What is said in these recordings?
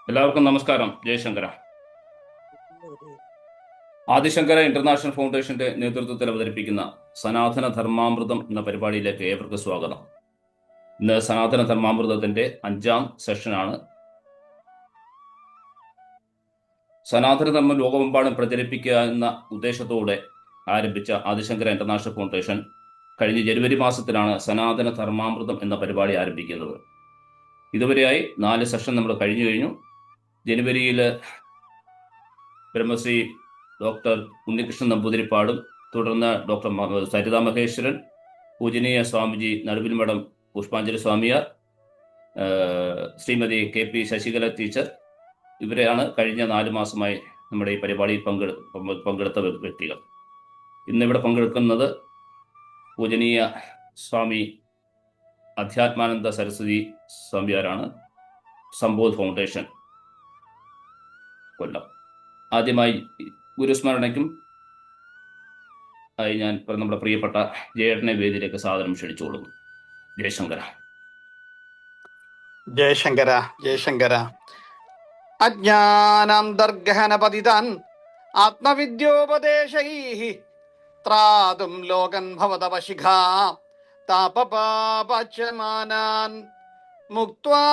എല്ലാവർക്കും നമസ്കാരം. ജയശങ്കര. ആദിശങ്കര ഇന്റർനാഷണൽ ഫൗണ്ടേഷന്റെ നേതൃത്വത്തിൽ അവതരിപ്പിക്കുന്ന സനാതന ധർമാമൃതം എന്ന പരിപാടിയിലേക്ക് ഏവർക്കും സ്വാഗതം. ഇന്ന് സനാതന ധർമാമൃതത്തിന്റെ 5ാം സെഷനാണ്. സനാതന ധർമ്മം ലോകമെമ്പാടും പ്രചരിപ്പിക്കുക എന്ന ഉദ്ദേശത്തോടെ ആരംഭിച്ച ആദിശങ്കര ഇന്റർനാഷണൽ ഫൗണ്ടേഷൻ കഴിഞ്ഞ ജനുവരി മാസത്തിലാണ് സനാതന ധർമാമൃതം എന്ന പരിപാടി ആരംഭിക്കുന്നത്. ഇതുവരെയായി 4 സെഷൻ നമ്മൾ കഴിഞ്ഞു. ജനുവരിയിൽ ബ്രഹ്മശ്രീ ഡോക്ടർ ഉണ്ണികൃഷ്ണൻ നമ്പൂതിരിപ്പാടും, തുടർന്ന് ഡോക്ടർ സരിതാ മഹേശ്വരൻ, പൂജനീയ സ്വാമിജി നടുവിൽ മഠം പുഷ്പാഞ്ജലി സ്വാമിയാർ, ശ്രീമതി KP ശശികല ടീച്ചർ, ഇവരെയാണ് കഴിഞ്ഞ 4 മാസമായി നമ്മുടെ ഈ പരിപാടിയിൽ പങ്കെടുത്ത വ്യക്തികൾ. ഇന്നിവിടെ പങ്കെടുക്കുന്നത് പൂജനീയ സ്വാമി അധ്യാത്മാനന്ദ സരസ്വതി സ്വാമിയാരാണ്, സംബോധ് ഫൗണ്ടേഷൻ, കൊല്ലം. ആദ്യമായി ഗുരുസ്മരണയ്ക്കും ആയി ഞാൻ നമ്മുടെ പ്രിയപ്പെട്ട ജയേട്ടനെ വേദിയിലേക്ക് സാദരം ക്ഷണിച്ചുകൊള്ളുന്നു. ജയശങ്കര. ജയശങ്കര ജയശങ്കര. അജ്ഞാനാന്തർഗഹന പതിതാൻ ആത്മവിദ്യോപദേശൈഃ ത്രാതും ലോകൻ ഭവതവശിഖാ താപപാപച്യമാനാൻ മുക്ത്വാ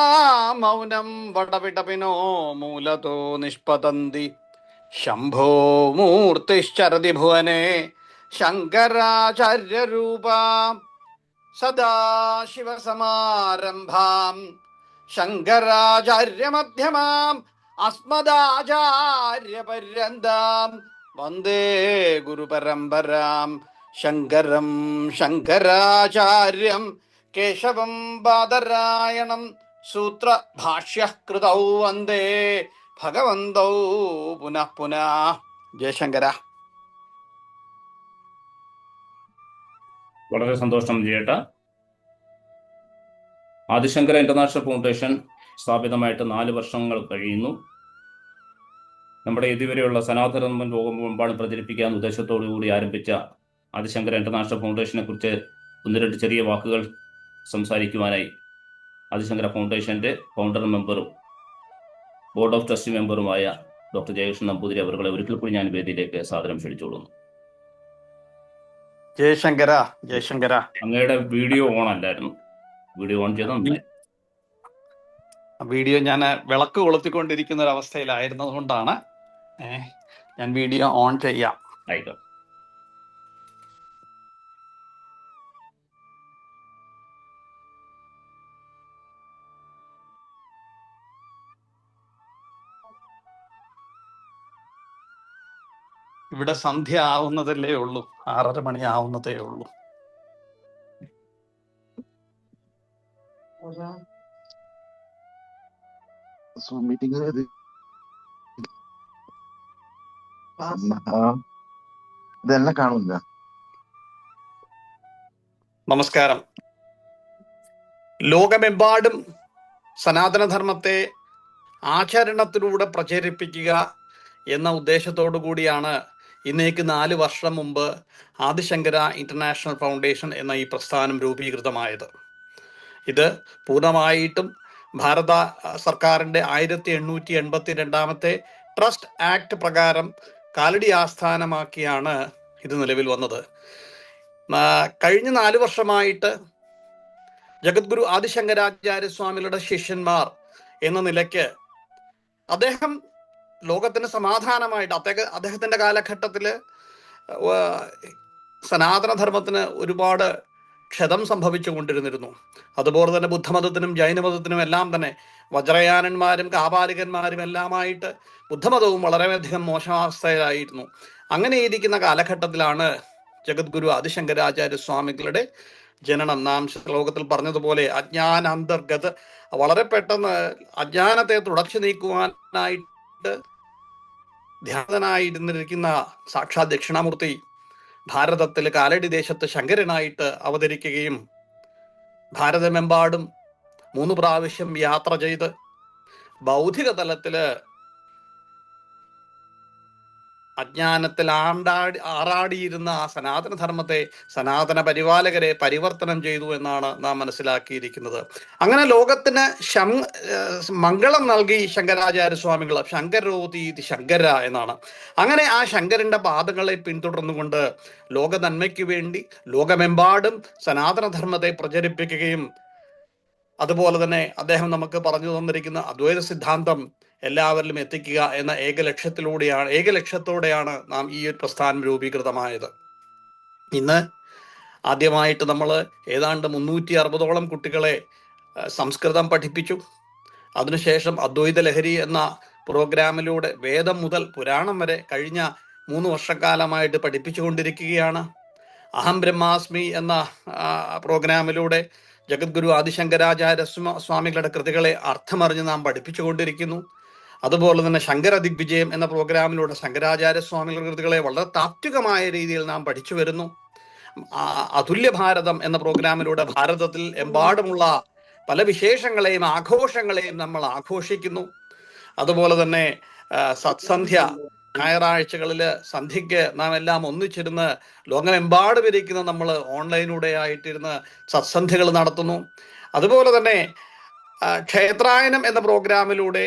മൗനം വടവിടപിനോ മൂലതോ നിഷ്പതന്തി ശംഭോ മൂർത്തിശ്ചരതി ഭുവനെ ശങ്കരാചാര്യരൂപാ സദാശിവസമാരംഭാം ശങ്കരാചാര്യമധ്യമാം അസ്മദാചാര്യപര്യന്താം വന്ദേ ഗുരുപരമ്പരാം ശങ്കരം ശങ്കരാചാര്യം കേശവം ബാദരായണം സൂത്രഭാഷ്യകൃതൗ വന്ദേ ഭഗവന്തൗ പുനഃ പുനഃ. ജയശങ്കര. വളരെ സന്തോഷം ജയേട്ട. ആദിശങ്കര ഇന്റർനാഷണൽ ഫൗണ്ടേഷൻ സ്ഥാപിതമായിട്ട് 4 വർഷങ്ങൾ കഴിയുന്നു. നമ്മുടെ ഇതുവരെയുള്ള സനാതന ലോകമെമ്പാടും പ്രചരിപ്പിക്കാൻ ഉദ്ദേശത്തോടു കൂടി ആരംഭിച്ച ആദിശങ്കര ഇന്റർനാഷണൽ ഫൗണ്ടേഷനെ കുറിച്ച് 1-2 ചെറിയ വാക്കുകൾ സംസാരിക്കുവാനായി ആദിശങ്കര ഫൗണ്ടേഷന്റെ ഫൗണ്ടർ മെമ്പറും ബോർഡ് ഓഫ് ട്രസ്റ്റി മെമ്പറുമായ ഡോക്ടർ ജയകൃഷ്ണൻ നമ്പൂതിരി അവരുടെ ഒരിക്കൽ കൂടി ഞാൻ വേദിയിലേക്ക് സാദരം ക്ഷണിച്ചുകൊള്ളുന്നു. ജയശങ്കര ജയശങ്കര. അങ്ങയുടെ വീഡിയോ ഓൺ അല്ലായിരുന്നു. വീഡിയോ ഓൺ ചെയ്ത വീഡിയോ ഞാൻ വിളക്ക് കൊളുത്തിക്കൊണ്ടിരിക്കുന്ന ഒരു അവസ്ഥയിലായിരുന്നത് കൊണ്ടാണ് ഞാൻ വീഡിയോ ഓൺ ചെയ്യാം. ആയിക്കോട്ടെ. ഇവിടെ സന്ധ്യ ആവുന്നതല്ലേ ഉള്ളൂ, 6:30 മണി ആവുന്നതേ ഉള്ളൂ. ഇതെല്ലാം കാണില്ല. നമസ്കാരം. ലോകമെമ്പാടും സനാതനധർമ്മത്തെ ആചരണത്തിലൂടെ പ്രചരിപ്പിക്കുക എന്ന ഉദ്ദേശത്തോടു കൂടിയാണ് ഇന്നേക്ക് 4 വർഷം മുമ്പ് ആദിശങ്കര ഇന്റർനാഷണൽ ഫൗണ്ടേഷൻ എന്ന ഈ പ്രസ്ഥാനം രൂപീകൃതമായത്. ഇത് പൂർണ്ണമായിട്ടും ഭാരത സർക്കാരിൻ്റെ 1882 ട്രസ്റ്റ് ആക്ട് പ്രകാരം കാലടി ആസ്ഥാനമാക്കിയാണ് ഇത് നിലവിൽ വന്നത്. കഴിഞ്ഞ 4 വർഷമായിട്ട് ജഗദ്ഗുരു ആദിശങ്കരാചാര്യസ്വാമികളുടെ ശിഷ്യന്മാർ എന്ന നിലയ്ക്ക് അദ്ദേഹം ലോകത്തിന് സമാധാനമായിട്ട് അദ്ദേഹത്തിൻ്റെ കാലഘട്ടത്തിൽ സനാതനധർമ്മത്തിന് ഒരുപാട് ക്ഷതം സംഭവിച്ചു കൊണ്ടിരുന്നിരുന്നു. അതുപോലെ തന്നെ ബുദ്ധമതത്തിനും ജൈനമതത്തിനും എല്ലാം തന്നെ വജ്രയാനന്മാരും കാപാലികന്മാരും എല്ലാമായിട്ട് ബുദ്ധമതവും വളരെയധികം മോശാവസ്ഥയിലായിരുന്നു. അങ്ങനെ ഇരിക്കുന്ന കാലഘട്ടത്തിലാണ് ജഗദ്ഗുരു ആദിശങ്കരാചാര്യസ്വാമികളുടെ ജനനം. നാം ശ്ലോകത്തിൽ പറഞ്ഞതുപോലെ അജ്ഞാനാന്തർഗത, വളരെ പെട്ടെന്ന് അജ്ഞാനത്തെ തുടച്ചു നീക്കുവാനായിട്ട് ധ്യാനനായിരുന്നിരിക്കുന്ന സാക്ഷാത് ദക്ഷിണാമൂർത്തി ഭാരതത്തിൽ കാലടി ദേശത്ത് ശങ്കരനായിട്ട് അവതരിക്കുകയും ഭാരതമെമ്പാടും 3 പ്രാവശ്യം യാത്ര ചെയ്ത് ബൗദ്ധിക തലത്തില് അജ്ഞാനത്തിൽ ആറാടിയിരുന്ന ആ സനാതന ധർമ്മത്തെ, സനാതന പരിപാലകരെ പരിവർത്തനം ചെയ്തു എന്നാണ് നാം മനസ്സിലാക്കിയിരിക്കുന്നത്. അങ്ങനെ ലോകത്തിന് മംഗളം നൽകി ശങ്കരാചാര്യസ്വാമികൾ. ശങ്കരോതീതി ശങ്കര എന്നാണ്. അങ്ങനെ ആ ശങ്കരന്റെ പാദങ്ങളെ പിന്തുടർന്നുകൊണ്ട് ലോക നന്മയ്ക്ക് വേണ്ടി ലോകമെമ്പാടും സനാതനധർമ്മത്തെ പ്രചരിപ്പിക്കുകയും അതുപോലെ തന്നെ അദ്ദേഹം നമുക്ക് പറഞ്ഞു തന്നിരിക്കുന്ന അദ്വൈത സിദ്ധാന്തം എല്ലാവരിലും എത്തിക്കുക എന്ന ഏകലക്ഷ്യത്തോടെയാണ് നാം ഈ ഒരു പ്രസ്ഥാനം രൂപീകൃതമായത്. ഇന്ന് ആദ്യമായിട്ട് നമ്മൾ ഏതാണ്ട് 360ഓളം കുട്ടികളെ സംസ്കൃതം പഠിപ്പിച്ചു. അതിനുശേഷം അദ്വൈത ലഹരി എന്ന പ്രോഗ്രാമിലൂടെ വേദം മുതൽ പുരാണം വരെ കഴിഞ്ഞ 3 വർഷക്കാലമായിട്ട് പഠിപ്പിച്ചുകൊണ്ടിരിക്കുകയാണ്. അഹം ബ്രഹ്മാസ്മി എന്ന പ്രോഗ്രാമിലൂടെ ജഗദ്ഗുരു ആദിശങ്കരാചാര്യ സ്വാമികളുടെ കൃതികളെ അർത്ഥമറിഞ്ഞ് നാം പഠിപ്പിച്ചുകൊണ്ടിരിക്കുന്നു. അതുപോലെ തന്നെ ശങ്കര ദിഗ്വിജയം എന്ന പ്രോഗ്രാമിലൂടെ ശങ്കരാചാര്യ സ്വാമികളുടെ കൃതികളെ വളരെ താത്വികമായ രീതിയിൽ നാം പഠിച്ചു വരുന്നു. അതുല്യ ഭാരതം എന്ന പ്രോഗ്രാമിലൂടെ ഭാരതത്തിൽ എമ്പാടുമുള്ള പല വിശേഷങ്ങളെയും ആഘോഷങ്ങളെയും നമ്മൾ ആഘോഷിക്കുന്നു. അതുപോലെ തന്നെ സത്സന്ധ്യ ഞായറാഴ്ചകളിൽ സന്ധ്യയ്ക്ക് നാം എല്ലാം ഒന്നിച്ചിരുന്ന് ലോകമെമ്പാടും ഇരിക്കുന്ന നമ്മൾ ഓൺലൈനിലൂടെ ആയിട്ടിരുന്ന് സത്സന്ധ്യകൾ നടത്തുന്നു. അതുപോലെ തന്നെ ക്ഷേത്രായനം എന്ന പ്രോഗ്രാമിലൂടെ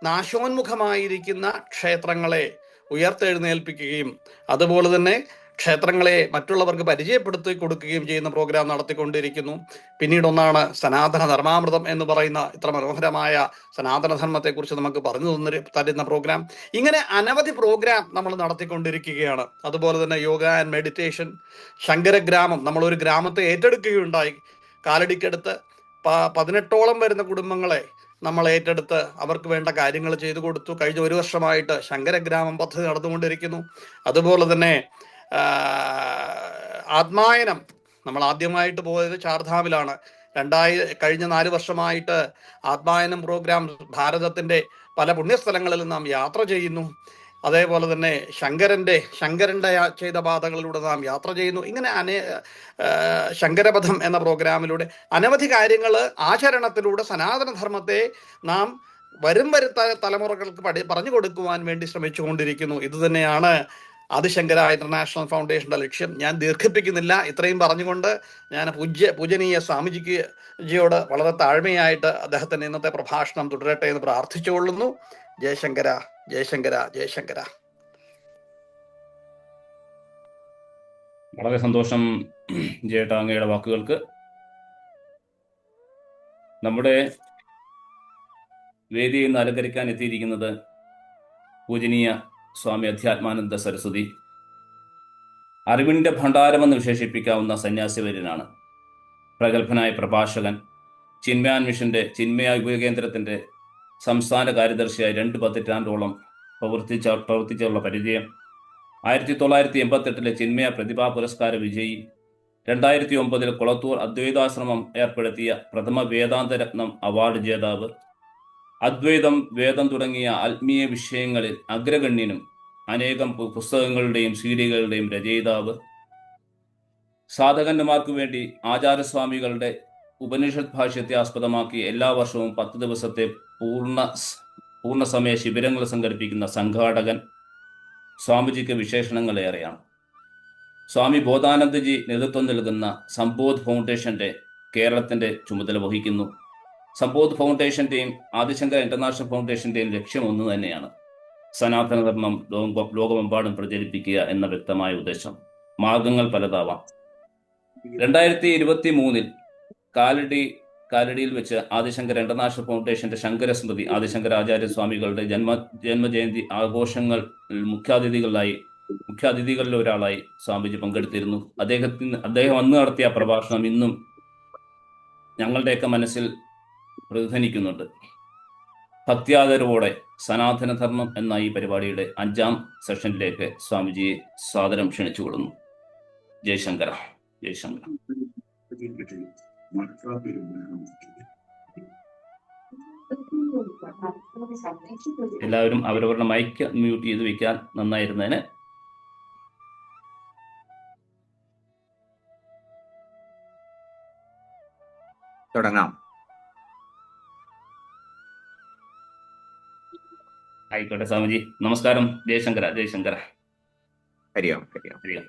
നാശോന്മുഖമായിരിക്കുന്ന ക്ഷേത്രങ്ങളെ ഉയർത്തെഴുന്നേൽപ്പിക്കുകയും അതുപോലെ തന്നെ ക്ഷേത്രങ്ങളെ മറ്റുള്ളവർക്ക് പരിചയപ്പെടുത്തി കൊടുക്കുകയും ചെയ്യുന്ന പ്രോഗ്രാം നടത്തിക്കൊണ്ടിരിക്കുന്നു. പിന്നീട് ഒന്നാണ് സനാതന ധർമാമൃതം എന്ന് പറയുന്ന ഇത്ര മനോഹരമായ സനാതനധർമ്മത്തെക്കുറിച്ച് നമുക്ക് പറഞ്ഞു തരുന്ന പ്രോഗ്രാം. ഇങ്ങനെ അനവധി പ്രോഗ്രാം നമ്മൾ നടത്തിക്കൊണ്ടിരിക്കുകയാണ്. അതുപോലെ തന്നെ യോഗ ആൻഡ് മെഡിറ്റേഷൻ, ശങ്കരഗ്രാമം, നമ്മളൊരു ഗ്രാമത്തെ ഏറ്റെടുക്കുകയുണ്ടായി. കാലടിക്കടുത്ത് 18ഓളം വരുന്ന കുടുംബങ്ങളെ നമ്മൾ ഏറ്റെടുത്ത് അവർക്ക് വേണ്ട കാര്യങ്ങൾ ചെയ്തു കൊടുത്തു. കഴിഞ്ഞ 1 വർഷമായിട്ട് ശങ്കരഗ്രാമം പദ്ധതി നടന്നുകൊണ്ടിരിക്കുന്നു. അതുപോലെ തന്നെ ആത്മായനം, നമ്മൾ ആദ്യമായിട്ട് പോയത് ചാർധാമിലാണ്. കഴിഞ്ഞ 4 വർഷമായിട്ട് ആത്മായനം പ്രോഗ്രാം ഭാരതത്തിന്റെ പല പുണ്യസ്ഥലങ്ങളിലും നാം യാത്ര ചെയ്യുന്നു. അതേപോലെ തന്നെ ശങ്കരന്റെ ചെയ്ത പാതകളിലൂടെ നാം യാത്ര ചെയ്യുന്നു. ഇങ്ങനെ ശങ്കരപഥം എന്ന പ്രോഗ്രാമിലൂടെ അനവധി കാര്യങ്ങൾ ആചരണത്തിലൂടെ സനാതനധർമ്മത്തെ നാം വരും തലമുറകൾക്ക് പറഞ്ഞു കൊടുക്കുവാൻ വേണ്ടി ശ്രമിച്ചുകൊണ്ടിരിക്കുന്നു. ഇത് തന്നെയാണ് ആദിശങ്കര ഇന്റർനാഷണൽ ഫൗണ്ടേഷന്റെ ലക്ഷ്യം. ഞാൻ ദീർഘിപ്പിക്കുന്നില്ല. ഇത്രയും പറഞ്ഞുകൊണ്ട് ഞാൻ പൂജനീയ സ്വാമിജിയോട് വളരെ താഴ്മയായിട്ട് അദ്ദേഹത്തിന്റെ ഇന്നത്തെ പ്രഭാഷണം തുടരട്ടെ എന്ന് പ്രാർത്ഥിച്ചുകൊള്ളുന്നു. ജയശങ്കര, ജയശങ്കര, ജയശങ്കര. വളരെ സന്തോഷം ജയേട്ടാ അങ്ങയുടെ വാക്കുകൾക്ക്. നമ്മുടെ വേദിയിൽ നിന്ന് അലങ്കരിക്കാൻ എത്തിയിരിക്കുന്നത് പൂജനീയ സ്വാമി അധ്യാത്മാനന്ദ സരസ്വതി. അറിവിന്റെ ഭണ്ഡാരമെന്ന് വിശേഷിപ്പിക്കാവുന്ന സന്യാസിവര്യനാണ്. പ്രഗത്ഭനായ പ്രഭാഷകൻ, ചിന്മയാൻ മിഷന്റെ ചിന്മയ യുവകേന്ദ്രത്തിന്റെ സംസ്ഥാന കാര്യദർശിയായി 2 പതിറ്റാണ്ടോളം പ്രവർത്തിച്ചുള്ള പരിചയം. 1988 ചിന്മയ പ്രതിഭാ പുരസ്കാര വിജയി. 2009 കുളത്തൂർ അദ്വൈതാശ്രമം ഏർപ്പെടുത്തിയ പ്രഥമ വേദാന്ത രത്നം അവാർഡ് ജേതാവ്. അദ്വൈതം, വേദം തുടങ്ങിയ ആത്മീയ വിഷയങ്ങളിൽ അഗ്രഗണ്യനും. അനേകം പുസ്തകങ്ങളുടെയും സീരികളുടെയും രചയിതാവ്. സാധകന്മാർക്കു വേണ്ടി ആചാര്യസ്വാമികളുടെ ഉപനിഷത് ഭാഷ്യത്തെ ആസ്പദമാക്കി എല്ലാ വർഷവും 10 ദിവസത്തെ പൂർണ്ണസമയ ശിബിരങ്ങൾ സംഘടിപ്പിക്കുന്ന സംഘാടകൻ. സ്വാമിജിക്ക് വിശേഷണങ്ങളേറെയാണ്. സ്വാമി ബോധാനന്ദജി നേതൃത്വം നൽകുന്ന സമ്പോധ് ഫൗണ്ടേഷന്റെ കേരളത്തിന്റെ ചുമതല വഹിക്കുന്നു. സമ്പോധ് ഫൗണ്ടേഷന്റെയും ആദിശങ്കര ഇന്റർനാഷണൽ ഫൗണ്ടേഷന്റെയും ലക്ഷ്യം ഒന്ന് തന്നെയാണ്: സനാതനധർമ്മം ലോകമെമ്പാടും പ്രചരിപ്പിക്കുക എന്ന വ്യക്തമായ ഉദ്ദേശം. മാർഗങ്ങൾ പലതാവാം. 2023 കാലടിയിൽ വെച്ച് ആദിശങ്കര ഇന്റർനാഷണൽ ഫൗണ്ടേഷന്റെ ശങ്കരസ്മൃതി ആദിശങ്കരാചാര്യ സ്വാമികളുടെ ജന്മജയന്തി ആഘോഷങ്ങൾ മുഖ്യാതിഥികളിൽ ഒരാളായി സ്വാമിജി പങ്കെടുത്തിരുന്നു. അദ്ദേഹം അന്ന് നടത്തിയ പ്രഭാഷണം ഇന്നും ഞങ്ങളുടെയൊക്കെ മനസ്സിൽ പ്രതിധ്വനിക്കുന്നുണ്ട്. ഭക്ത്യാദരവോടെ സനാതനധർമ്മം എന്ന ഈ പരിപാടിയുടെ 5ാം സെഷനിലേക്ക് സ്വാമിജിയെ സാദരം ക്ഷണിച്ചുകൊള്ളുന്നു. ജയശങ്കര, ജയശങ്കര. എല്ലാവരും അവരവരുടെ മൈക്ക് മ്യൂട്ട് ചെയ്ത് വെക്കാൻ നന്നായിരുന്നേനെ. തുടങ്ങാം. ആയിക്കോട്ടെ സ്വാമിജി. നമസ്കാരം. ജയശങ്കര, ജയശങ്കര. ഹരി ഓം ഹരി ഓം. ഹരി ഓം.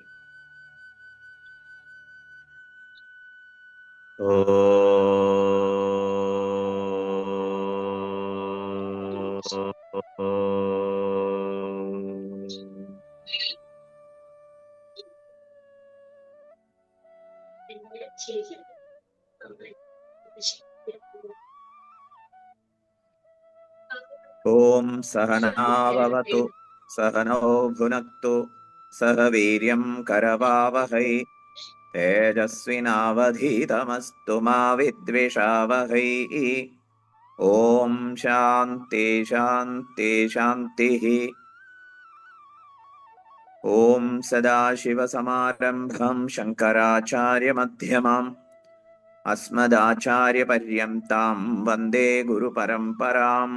ഓം സഹനാവവതു സഹനോ ഭുനക്തു സഹ വീര്യം കരവാവഹൈ തേജസ്വിനാവധീതമസ്തു മാ വിദ്വിഷാവഹൈ. ഓം ശാന്തി ശാന്തി ശാന്തി. ഓം സദാശിവസമാരംഭം ശങ്കരാചാര്യമധ്യമാം അസ്മദാചാര്യപര്യന്താം വന്ദേ ഗുരുപരമ്പരാം.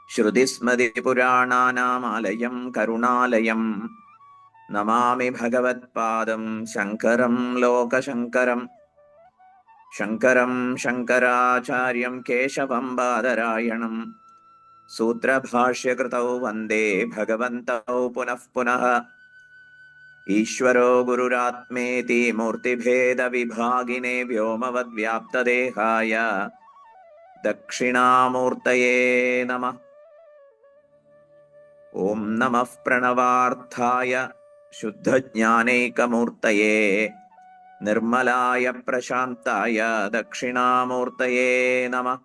ശ്രുതിസ്മൃതിപുരാണാനാമാലയം കരുണാലയം നമാമി ഭഗവത്പാദം ശങ്കരം ലോകശങ്കരം. ശങ്കരം ശങ്കരാചാര്യം കേശവം ബാദരായണം സൂത്രഭാഷ്യകൃതൗ വന്ദേ ഭഗവന്തൗ പുനഃ പുനഃ. ഈശ്വരോ ഗുരുരാത്മേതി മൂർത്തിഭേദവിഭാഗിനേ വ്യോമവദ്വ്യാപ്തദേഹായ ദക്ഷിണാമൂർത്തയേ നമഃ. ഓം നമഃ പ്രണവാർത്ഥായ ശുദ്ധജ്ഞാനൈകമൂർത്തയേ നിർമ്മലായ പ്രശാന്തായ ദക്ഷിണാമൂർത്തയേ നമഃ.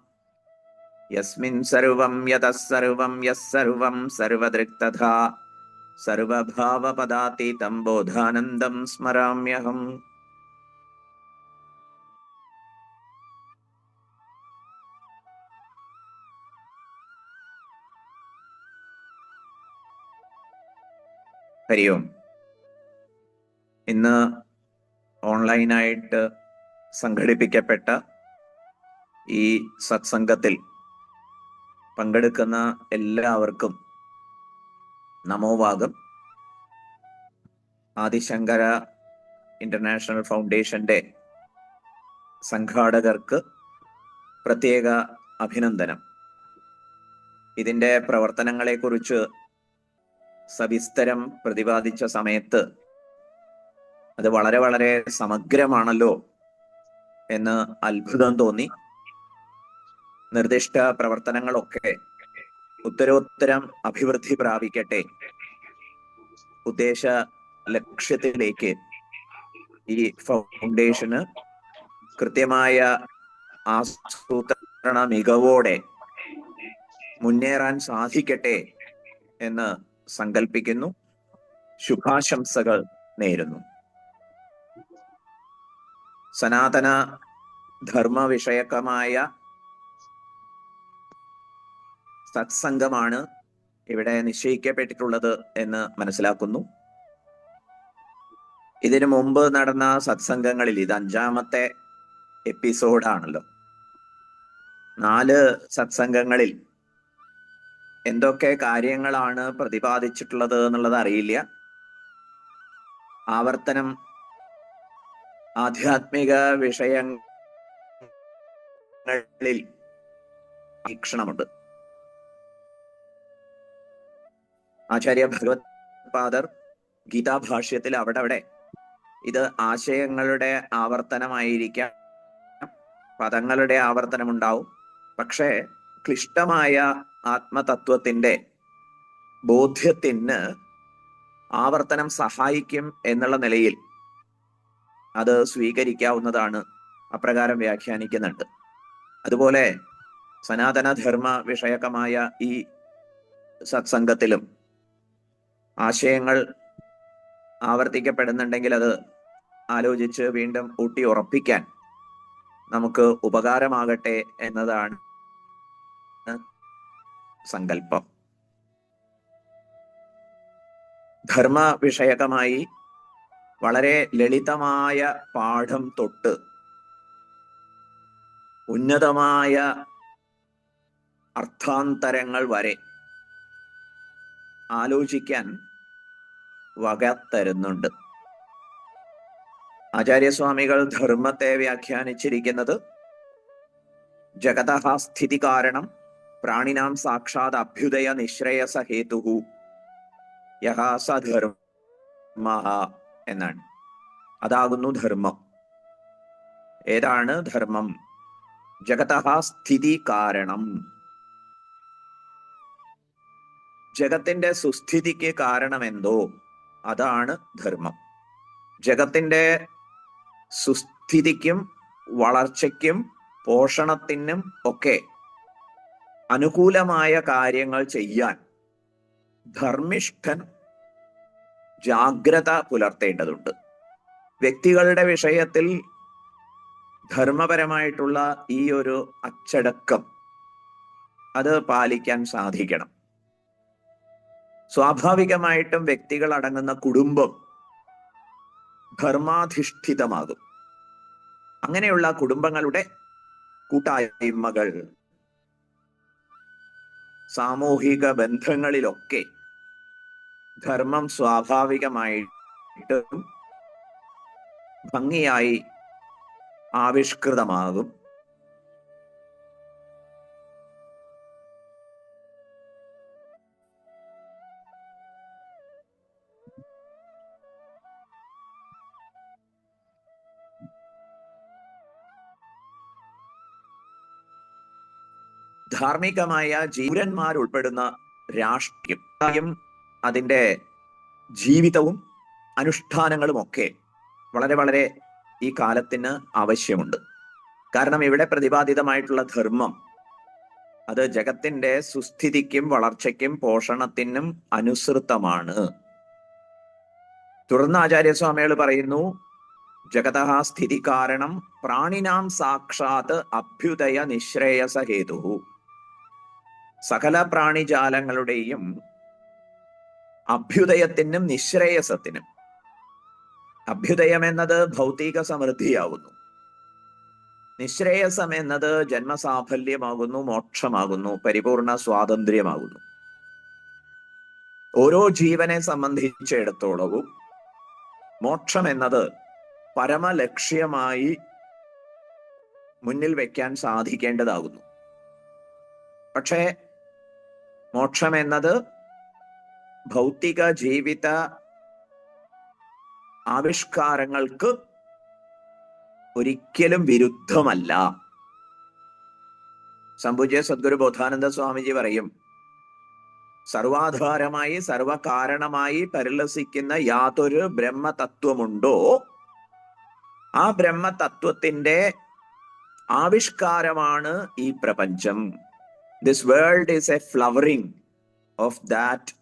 യസ്മിൻ സർവം യതഃ സർവം യഃ സർവം സർവദൃക് തഥാ സർവഭാവപദാതീതം ബോധാനന്ദം സ്മരാമ്യഹം. ഹരി ഓം. ഇന്ന് ഓൺലൈനായിട്ട് സംഘടിപ്പിക്കപ്പെട്ട ഈ സത്സംഗത്തിൽ പങ്കെടുക്കുന്ന എല്ലാവർക്കും നമോവാകം. ആദിശങ്കര ഇന്റർനാഷണൽ ഫൗണ്ടേഷന്റെ സംഘാടകർക്ക് പ്രത്യേക അഭിനന്ദനം. ഇതിന്റെ പ്രവർത്തനങ്ങളെക്കുറിച്ച് സവിസ്തരം പ്രതിപാദിച്ച സമയത്ത് അത് വളരെ വളരെ സമഗ്രമാണല്ലോ എന്ന് അത്ഭുതം തോന്നി. നിർദ്ദിഷ്ട പ്രവർത്തനങ്ങളൊക്കെ ഉത്തരോത്തരം അഭിവൃദ്ധി പ്രാപിക്കട്ടെ. ഉദ്ദേശ ലക്ഷ്യത്തിലേക്ക് ഈ ഫൗണ്ടേഷന് കൃത്യമായ ആസൂത്രണ മികവോടെ മുന്നേറാൻ സാധിക്കട്ടെ എന്ന് സങ്കല്പിക്കുന്നു. ശുഭാശംസകൾ നേരുന്നു. സനാതന ധർമ്മ വിഷയകമായ സത്സംഗമാണ് ഇവിടെ നിശ്ചയിക്കപ്പെട്ടിട്ടുള്ളത് എന്ന് മനസ്സിലാക്കുന്നു. ഇതിനു മുമ്പ് നടന്ന സത്സംഗങ്ങളിൽ ഇത് 5ാമത്തെ എപ്പിസോഡാണല്ലോ. 4 സത്സംഗങ്ങളിൽ എന്തൊക്കെ കാര്യങ്ങളാണ് പ്രതിപാദിച്ചിട്ടുള്ളത് എന്നുള്ളത് അറിയില്ല. ആവർത്തനം ആധ്യാത്മിക വിഷയങ്ങളിൽ വീക്ഷണമുണ്ട്. ആചാര്യ ഭഗവത് പാദർ ഗീതാഭാഷ്യത്തിൽ അവിടെ ഇത് ആശയങ്ങളുടെ ആവർത്തനമായിരിക്കാം, പദങ്ങളുടെ ആവർത്തനമുണ്ടാവും. പക്ഷേ ക്ലിഷ്ടമായ ആത്മതത്വത്തിന്റെ ബോധ്യത്തിന് ആവർത്തനം സഹായിക്കും എന്നുള്ള നിലയിൽ അത് സ്വീകരിക്കാവുന്നതാണ്. അപ്രകാരം വ്യാഖ്യാനിക്കുന്നുണ്ട്. അതുപോലെ സനാതനധർമ്മ വിഷയകമായ ഈ സത്സംഗത്തിലും ആശയങ്ങൾ ആവർത്തിക്കപ്പെടുന്നുണ്ടെങ്കിൽ അത് ആലോചിച്ച് വീണ്ടും ഊട്ടി ഉറപ്പിക്കാൻ നമുക്ക് ഉപകാരമാകട്ടെ എന്നതാണ് സങ്കല്പം. ധർമ്മ വിഷയകമായി വളരെ ലളിതമായ പാഠം തൊട്ട് ഉന്നതമായ അർത്ഥാന്തരങ്ങൾ വരെ ആലോചിക്കാൻ വക തരുന്നുണ്ട്. ആചാര്യസ്വാമികൾ ധർമ്മത്തെ വ്യാഖ്യാനിച്ചിരിക്കുന്നത് ജഗതഃ സ്ഥിതി കാരണം പ്രാണിനാം സാക്ഷാത് അഭ്യുദയ നിശ്രേയസ ഹേതുഃ യഹ സ ധർമ്മ എന്നാണ്. അതാകുന്നു ധർമ്മം. ഏതാണ് ധർമ്മം? ജഗതഃ സ്ഥിതി കാരണം. ജഗത്തിന്റെ സുസ്ഥിതിക്ക് കാരണമെന്തോ അതാണ് ധർമ്മം. ജഗത്തിന്റെ സുസ്ഥിതിക്കും വളർച്ചയ്ക്കും പോഷണത്തിനും ഒക്കെ അനുകൂലമായ കാര്യങ്ങൾ ചെയ്യാൻ ധർമ്മിഷ്ഠൻ ജാഗ്രത പുലർത്തേണ്ടതുണ്ട്. വ്യക്തികളുടെ വിഷയത്തിൽ ധർമ്മപരമായിട്ടുള്ള ഈ ഒരു അച്ചടക്കം അത് പാലിക്കാൻ സാധിക്കണം. സ്വാഭാവികമായിട്ടും വ്യക്തികൾ അടങ്ങുന്ന കുടുംബം ധർമാധിഷ്ഠിതമാകും. അങ്ങനെയുള്ള കുടുംബങ്ങളുടെ കൂട്ടായ്മകൾ, സാമൂഹിക ബന്ധങ്ങളിലൊക്കെ ധർമ്മം സ്വാഭാവികമായിട്ടും ഭംഗിയായി ആവിഷ്കൃതമാകും. ധാർമ്മികമായ ജീവന്മാർ ഉൾപ്പെടുന്ന രാഷ്ട്രീയം, അതിൻ്റെ ജീവിതവും അനുഷ്ഠാനങ്ങളും ഒക്കെ വളരെ വളരെ ഈ കാലത്തിന് ആവശ്യമുണ്ട്. കാരണം ഇവിടെ പ്രതിപാദിതമായിട്ടുള്ള ധർമ്മം അത് ജഗത്തിന്റെ സുസ്ഥിതിക്കും വളർച്ചയ്ക്കും പോഷണത്തിനും അനുസൃതമാണ്. തുടർന്ന് ആചാര്യസ്വാമികൾ പറയുന്നു, ജഗതഃ സ്ഥിതി കാരണം പ്രാണിനാം സാക്ഷാത് അഭ്യുദയ നിശ്രേയസ ഹേതു. സകല പ്രാണിജാലങ്ങളുടെയും അഭ്യുദയത്തിനും നിശ്രേയസത്തിനും, അഭ്യുദയം എന്നത് ഭൗതിക സമൃദ്ധിയാകുന്നു, നിശ്രേയസം എന്നത് ജന്മസാഫല്യമാകുന്നു, മോക്ഷമാകുന്നു, പരിപൂർണ സ്വാതന്ത്ര്യമാകുന്നു. ഓരോ ജീവനെ സംബന്ധിച്ചിടത്തോളവും മോക്ഷം എന്നത് പരമലക്ഷ്യമായി മുന്നിൽ വയ്ക്കാൻ സാധിക്കേണ്ടതാകുന്നു. പക്ഷേ മോക്ഷം എന്നത് ഭൗതിക ജീവിത ആവിഷ്കാരങ്ങൾക്ക് ഒരിക്കലും വിരുദ്ധമല്ല. സംപൂജ്യ സദ്ഗുരു ബോധാനന്ദ സ്വാമിജി പറയും, സർവാധാരമായി സർവകാരണമായി പരിലസിക്കുന്ന യാതൊരു ബ്രഹ്മതത്വമുണ്ടോ ആ ബ്രഹ്മതത്വത്തിന്റെ ആവിഷ്കാരമാണ് ഈ പ്രപഞ്ചം. This world is a flowering of that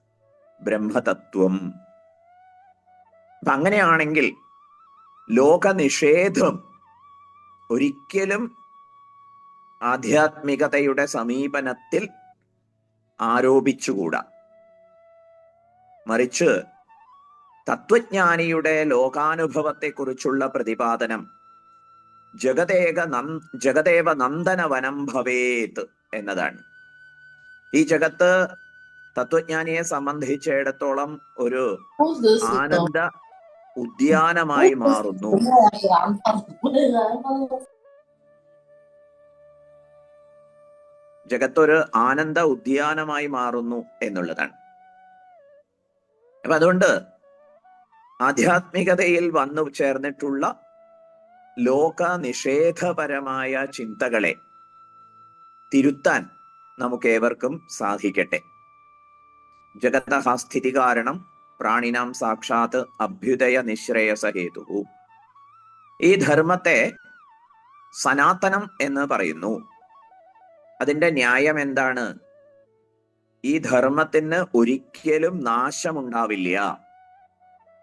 ബ്രഹ്മതത്വം. അപ്പൊ അങ്ങനെയാണെങ്കിൽ ലോകനിഷേധം ഒരിക്കലും ആധ്യാത്മികതയുടെ സമീപനത്തിൽ ആരോപിച്ചുകൂടാ. മറിച്ച് തത്വജ്ഞാനിയുടെ ലോകാനുഭവത്തെക്കുറിച്ചുള്ള പ്രതിപാദനം ജഗദേവ നന്ദനവനം ഭവേത് എന്നതാണ്. ഈ ജഗത്ത് തത്വജ്ഞാനിയെ സംബന്ധിച്ചിടത്തോളം ഒരു ആനന്ദ ഉദ്യാനമായി മാറുന്നു. ജഗത്തൊരു ആനന്ദ ഉദ്യാനമായി മാറുന്നു എന്നുള്ളതാണ്. അപ്പൊ അതുകൊണ്ട് ആധ്യാത്മികതയിൽ വന്നു ചേർന്നിട്ടുള്ള ലോക നിഷേധപരമായ ചിന്തകളെ തിരുത്താൻ നമുക്കേവർക്കും സാധിക്കട്ടെ. ജഗതഃ സ്ഥിതി കാരണം പ്രാണിനാം സാക്ഷാത് അഭ്യുദയ നിശ്രേയസ ഹേതു. ഈ ധർമ്മത്തെ സനാതനം എന്ന് പറയുന്നു. അതിന്റെ ന്യായം എന്താണ്? ഈ ധർമ്മത്തിന് ഒരിക്കലും നാശമുണ്ടാവില്ല.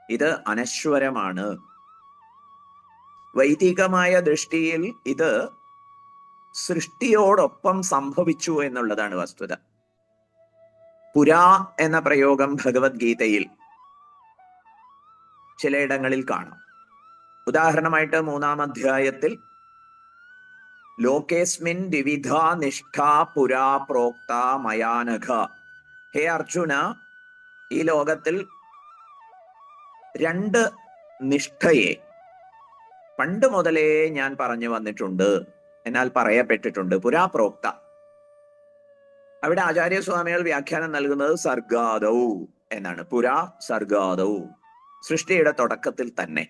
ഇത് അനശ്വരമാണ്. വൈദികമായ ദൃഷ്ടിയിൽ ഇത് സൃഷ്ടിയോടൊപ്പം സംഭവിച്ചു എന്നുള്ളതാണ് വസ്തുത. പുരാ എന്ന പ്രയോഗം ഭഗവത്ഗീതയിൽ ചിലയിടങ്ങളിൽ കാണാം. ഉദാഹരണമായിട്ട് 3-ാം അധ്യായത്തിൽ ലോകേസ്മിൻ ദ്വിവിധ നിഷ്ഠ പുരാ പ്രോക്ത മയാനഘ. ഹേ അർജുന, ഈ ലോകത്തിൽ 2 നിഷ്ഠയെ പണ്ട് മുതലേ ഞാൻ പറഞ്ഞു വന്നിട്ടുണ്ട്, എന്നാൽ പറയപ്പെട്ടിട്ടുണ്ട്. പുരാ പ്രോക്ത, അവിടെ ആചാര്യസ്വാമികൾ വ്യാഖ്യാനം നൽകുന്നത് സർഗാദൗ എന്നാണ്. പുരാ സർഗാദൗ, സൃഷ്ടിയുടെ തുടക്കത്തിൽ തന്നെ.